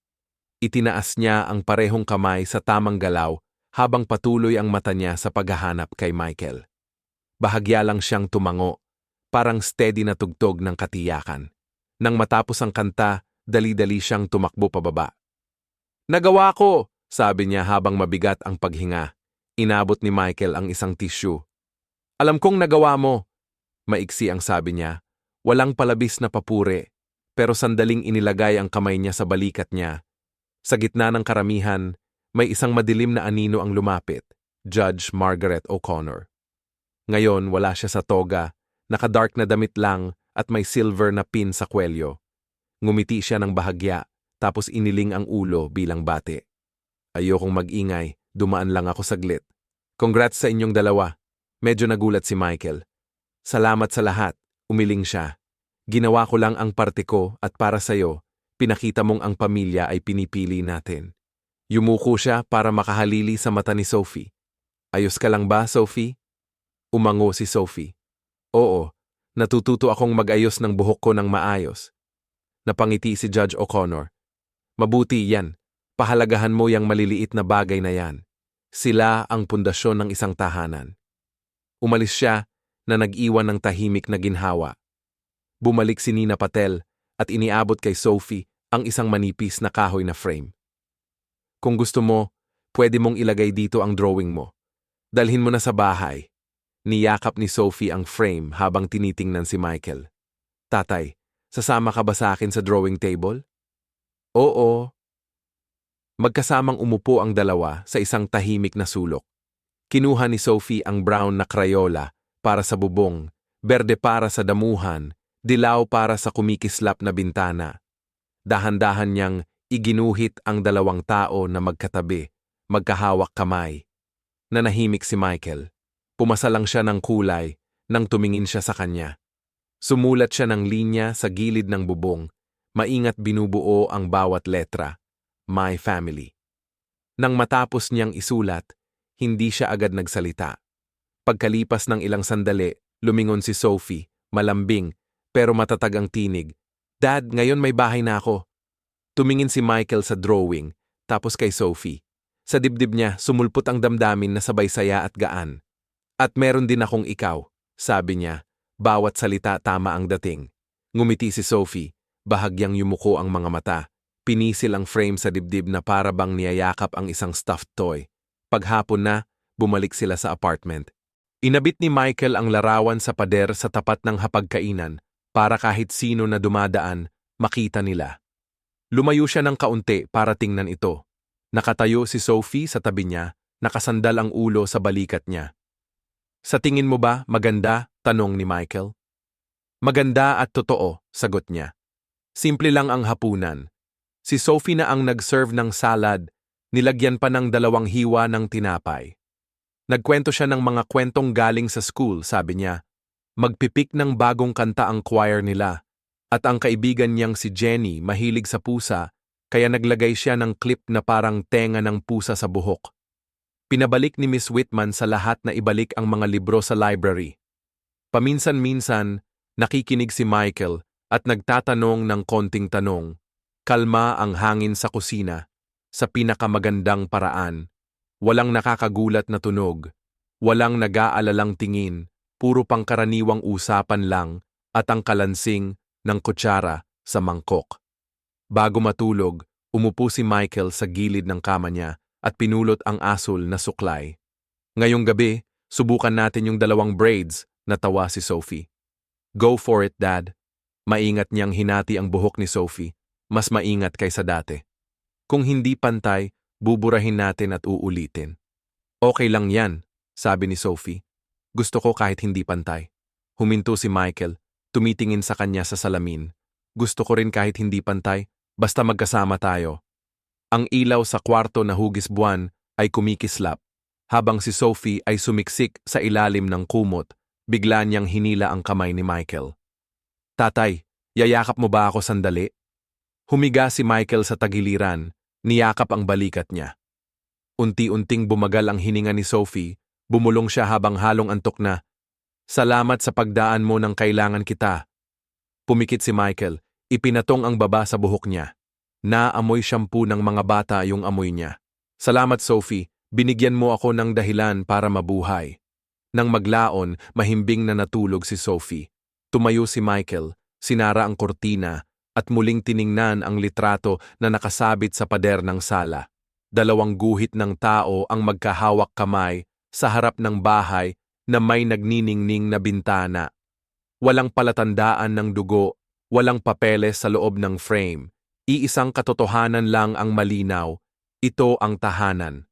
Itinaas niya ang parehong kamay sa tamang galaw habang patuloy ang mata niya sa paghahanap kay Michael. Bahagya lang siyang tumango, parang steady na tugtog ng katiyakan. Nang matapos ang kanta, dali-dali siyang tumakbo pababa. Nagawa ko! Sabi niya habang mabigat ang paghinga. Inabot ni Michael ang isang tissue. Alam kong nagawa mo! Maiksi ang sabi niya. Walang palabis na papuri, pero sandaling inilagay ang kamay niya sa balikat niya. Sa gitna ng karamihan, may isang madilim na anino ang lumapit, Judge Margaret O'Connor. Ngayon wala siya sa toga, naka-dark na damit lang at may silver na pin sa kwelyo. Ngumiti siya ng bahagya, tapos iniling ang ulo bilang bati. Ayokong mag-ingay, dumaan lang ako saglit. Congrats sa inyong dalawa. Medyo nagulat si Michael. Salamat sa lahat, umiling siya. Ginawa ko lang ang parte ko at para sa'yo, pinakita mong ang pamilya ay pinipili natin. Yumuko siya para makahalili sa mata ni Sophie. Ayos ka lang ba, Sophie? Umango si Sophie. Oo, natututo akong mag-ayos ng buhok ko ng maayos. Napangiti si Judge O'Connor. Mabuti yan, pahalagahan mo yang maliliit na bagay na yan. Sila ang pundasyon ng isang tahanan. Umalis siya na nag-iwan ng tahimik na ginhawa. Bumalik si Nina Patel at iniabot kay Sophie ang isang manipis na kahoy na frame. Kung gusto mo, pwede mong ilagay dito ang drawing mo. Dalhin mo na sa bahay. Niyakap ni Sophie ang frame habang tinitingnan si Michael. Tatay, sasama ka ba sa akin sa drawing table? Oo. Magkasamang umupo ang dalawa sa isang tahimik na sulok. Kinuha ni Sophie ang brown na Crayola para sa bubong, berde para sa damuhan, dilaw para sa kumikislap na bintana. Dahan-dahan niyang iginuhit ang 2 tao na magkatabi, magkahawak kamay. Nanahimik si Michael. Pumasa lang siya ng kulay nang tumingin siya sa kanya. Sumulat siya ng linya sa gilid ng bubong, maingat binubuo ang bawat letra, My Family. Nang matapos niyang isulat, hindi siya agad nagsalita. Pagkalipas ng ilang sandali, lumingon si Sophie, malambing, pero matatag ang tinig. Dad, ngayon may bahay na ako. Tumingin si Michael sa drawing, tapos kay Sophie. Sa dibdib niya, sumulpot ang damdamin na sabay saya at gaan. At meron din akong ikaw, sabi niya, bawat salita tama ang dating. Ngumiti si Sophie, bahagyang yumuko ang mga mata. Pinisil ang frame sa dibdib na para bang niyayakap ang isang stuffed toy. Paghapon na, bumalik sila sa apartment. Inabit ni Michael ang larawan sa pader sa tapat ng hapagkainan para kahit sino na dumadaan, makita nila. Lumayo siya ng kaunti para tingnan ito. Nakatayo si Sophie sa tabi niya, nakasandal ang ulo sa balikat niya. Sa tingin mo ba maganda? Tanong ni Michael. Maganda at totoo, sagot niya. Simple lang ang hapunan. Si Sophie na ang nag-serve ng salad, nilagyan pa ng 2 hiwa ng tinapay. Nagkwento siya ng mga kwentong galing sa school, sabi niya. Magpipik ng bagong kanta ang choir nila. At ang kaibigan niyang si Jenny mahilig sa pusa, kaya naglagay siya ng clip na parang tenga ng pusa sa buhok. Pinabalik ni Miss Whitman sa lahat na ibalik ang mga libro sa library. Paminsan-minsan, nakikinig si Michael at nagtatanong ng konting tanong. Kalma ang hangin sa kusina, sa pinakamagandang paraan. Walang nakakagulat na tunog, walang nag-aalalang tingin, puro pangkaraniwang usapan lang at ang kalansing ng kutsara sa mangkok. Bago matulog, umupo si Michael sa gilid ng kama niya at pinulot ang asul na suklay. Ngayong gabi, subukan natin yung 2 braids, natawa si Sophie. Go for it, Dad. Maingat niyang hinati ang buhok ni Sophie, mas maingat kaysa dati. Kung hindi pantay, buburahin natin at uulitin. Okay lang yan, sabi ni Sophie. Gusto ko kahit hindi pantay. Huminto si Michael, tumitingin sa kanya sa salamin. Gusto ko rin kahit hindi pantay, basta magkasama tayo. Ang ilaw sa kwarto na hugis buwan ay kumikislap. Habang si Sophie ay sumiksik sa ilalim ng kumot, bigla niyang hinila ang kamay ni Michael. Tatay, yayakap mo ba ako sandali? Humiga si Michael sa tagiliran, niyakap ang balikat niya. Unti-unting bumagal ang hininga ni Sophie, bumulong siya habang halong antok na. Salamat sa pagdaan mo nang kailangan kita. Pumikit si Michael, ipinatong ang baba sa buhok niya. Naamoy shampoo ng mga bata yung amoy niya. Salamat Sophie, binigyan mo ako ng dahilan para mabuhay. Nang maglaon, mahimbing na natulog si Sophie. Tumayo si Michael, sinara ang kortina, at muling tiningnan ang litrato na nakasabit sa pader ng sala. 2 guhit ng tao ang magkahawak kamay sa harap ng bahay na may nagniningning na bintana. Walang palatandaan ng dugo, walang papeles sa loob ng frame. Iisang katotohanan lang ang malinaw, ito ang tahanan.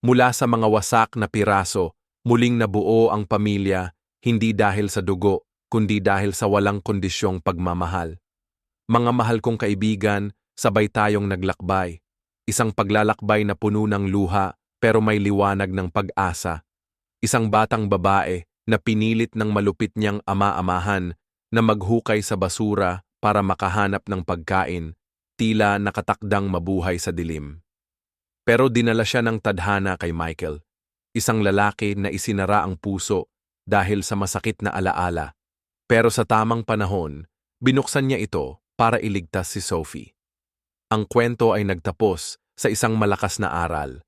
Mula sa mga wasak na piraso, muling nabuo ang pamilya, hindi dahil sa dugo, kundi dahil sa walang kondisyong pagmamahal. Mga mahal kong kaibigan, sabay tayong naglakbay. Isang paglalakbay na puno ng luha, pero may liwanag ng pag-asa. Isang batang babae na pinilit ng malupit niyang ama-amahan na maghukay sa basura para makahanap ng pagkain, tila nakatakdang mabuhay sa dilim. Pero dinala siya ng tadhana kay Michael, isang lalaki na isinara ang puso dahil sa masakit na alaala. Pero sa tamang panahon, binuksan niya ito para iligtas si Sophie. Ang kwento ay nagtapos sa isang malakas na aral.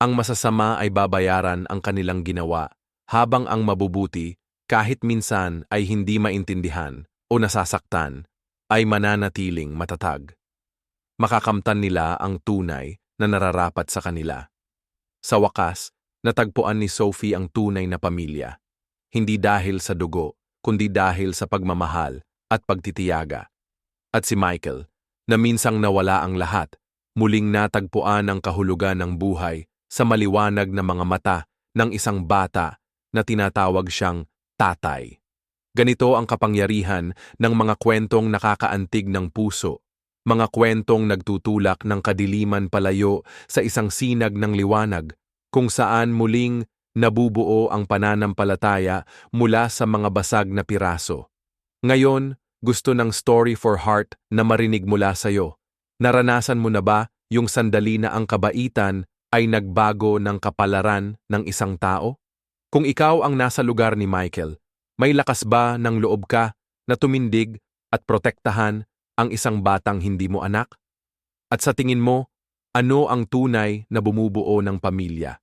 Ang masasama ay babayaran ang kanilang ginawa, habang ang mabubuti, kahit minsan ay hindi maintindihan o nasasaktan, ay mananatiling matatag. Makakamtan nila ang tunay na nararapat sa kanila. Sa wakas, natagpuan ni Sophie ang tunay na pamilya. Hindi dahil sa dugo, kundi dahil sa pagmamahal at pagtitiyaga. At si Michael, na minsang nawala ang lahat, muling natagpuan ang kahulugan ng buhay sa maliwanag na mga mata ng isang bata na tinatawag siyang tatay. Ganito ang kapangyarihan ng mga kwentong nakakaantig ng puso, mga kwentong nagtutulak ng kadiliman palayo sa isang sinag ng liwanag, kung saan muling nabubuo ang pananampalataya mula sa mga basag na piraso. Ngayon, gusto ng Story for Heart na marinig mula sa'yo. Naranasan mo na ba yung sandali na ang kabaitan ay nagbago ng kapalaran ng isang tao? Kung ikaw ang nasa lugar ni Michael, may lakas ba ng loob ka na tumindig at protektahan ang isang batang hindi mo anak? At sa tingin mo, ano ang tunay na bumubuo ng pamilya?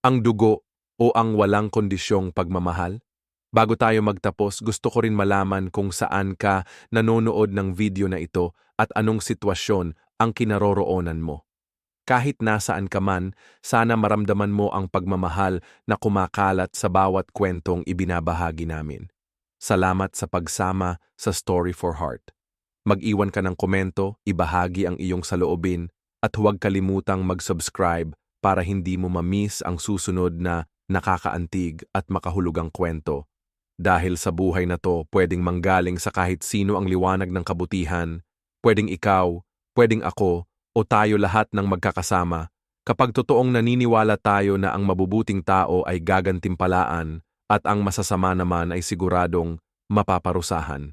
Ang dugo o ang walang kondisyong pagmamahal? Bago tayo magtapos, gusto ko rin malaman kung saan ka nanonood ng video na ito at anong sitwasyon ang kinaroroonan mo. Kahit nasaan ka man, sana maramdaman mo ang pagmamahal na kumakalat sa bawat kwentong ibinabahagi namin. Salamat sa pagsama sa Story for Heart. Mag-iwan ka ng komento, ibahagi ang iyong saloobin, at huwag kalimutang mag-subscribe para hindi mo ma-miss ang susunod na nakakaantig at makahulugang kwento. Dahil sa buhay na to, pwedeng manggaling sa kahit sino ang liwanag ng kabutihan, pwedeng ikaw, pwedeng ako, o tayo lahat ng magkakasama, kapag totoong naniniwala tayo na ang mabubuting tao ay gagantimpalaan at ang masasama naman ay siguradong mapaparusahan.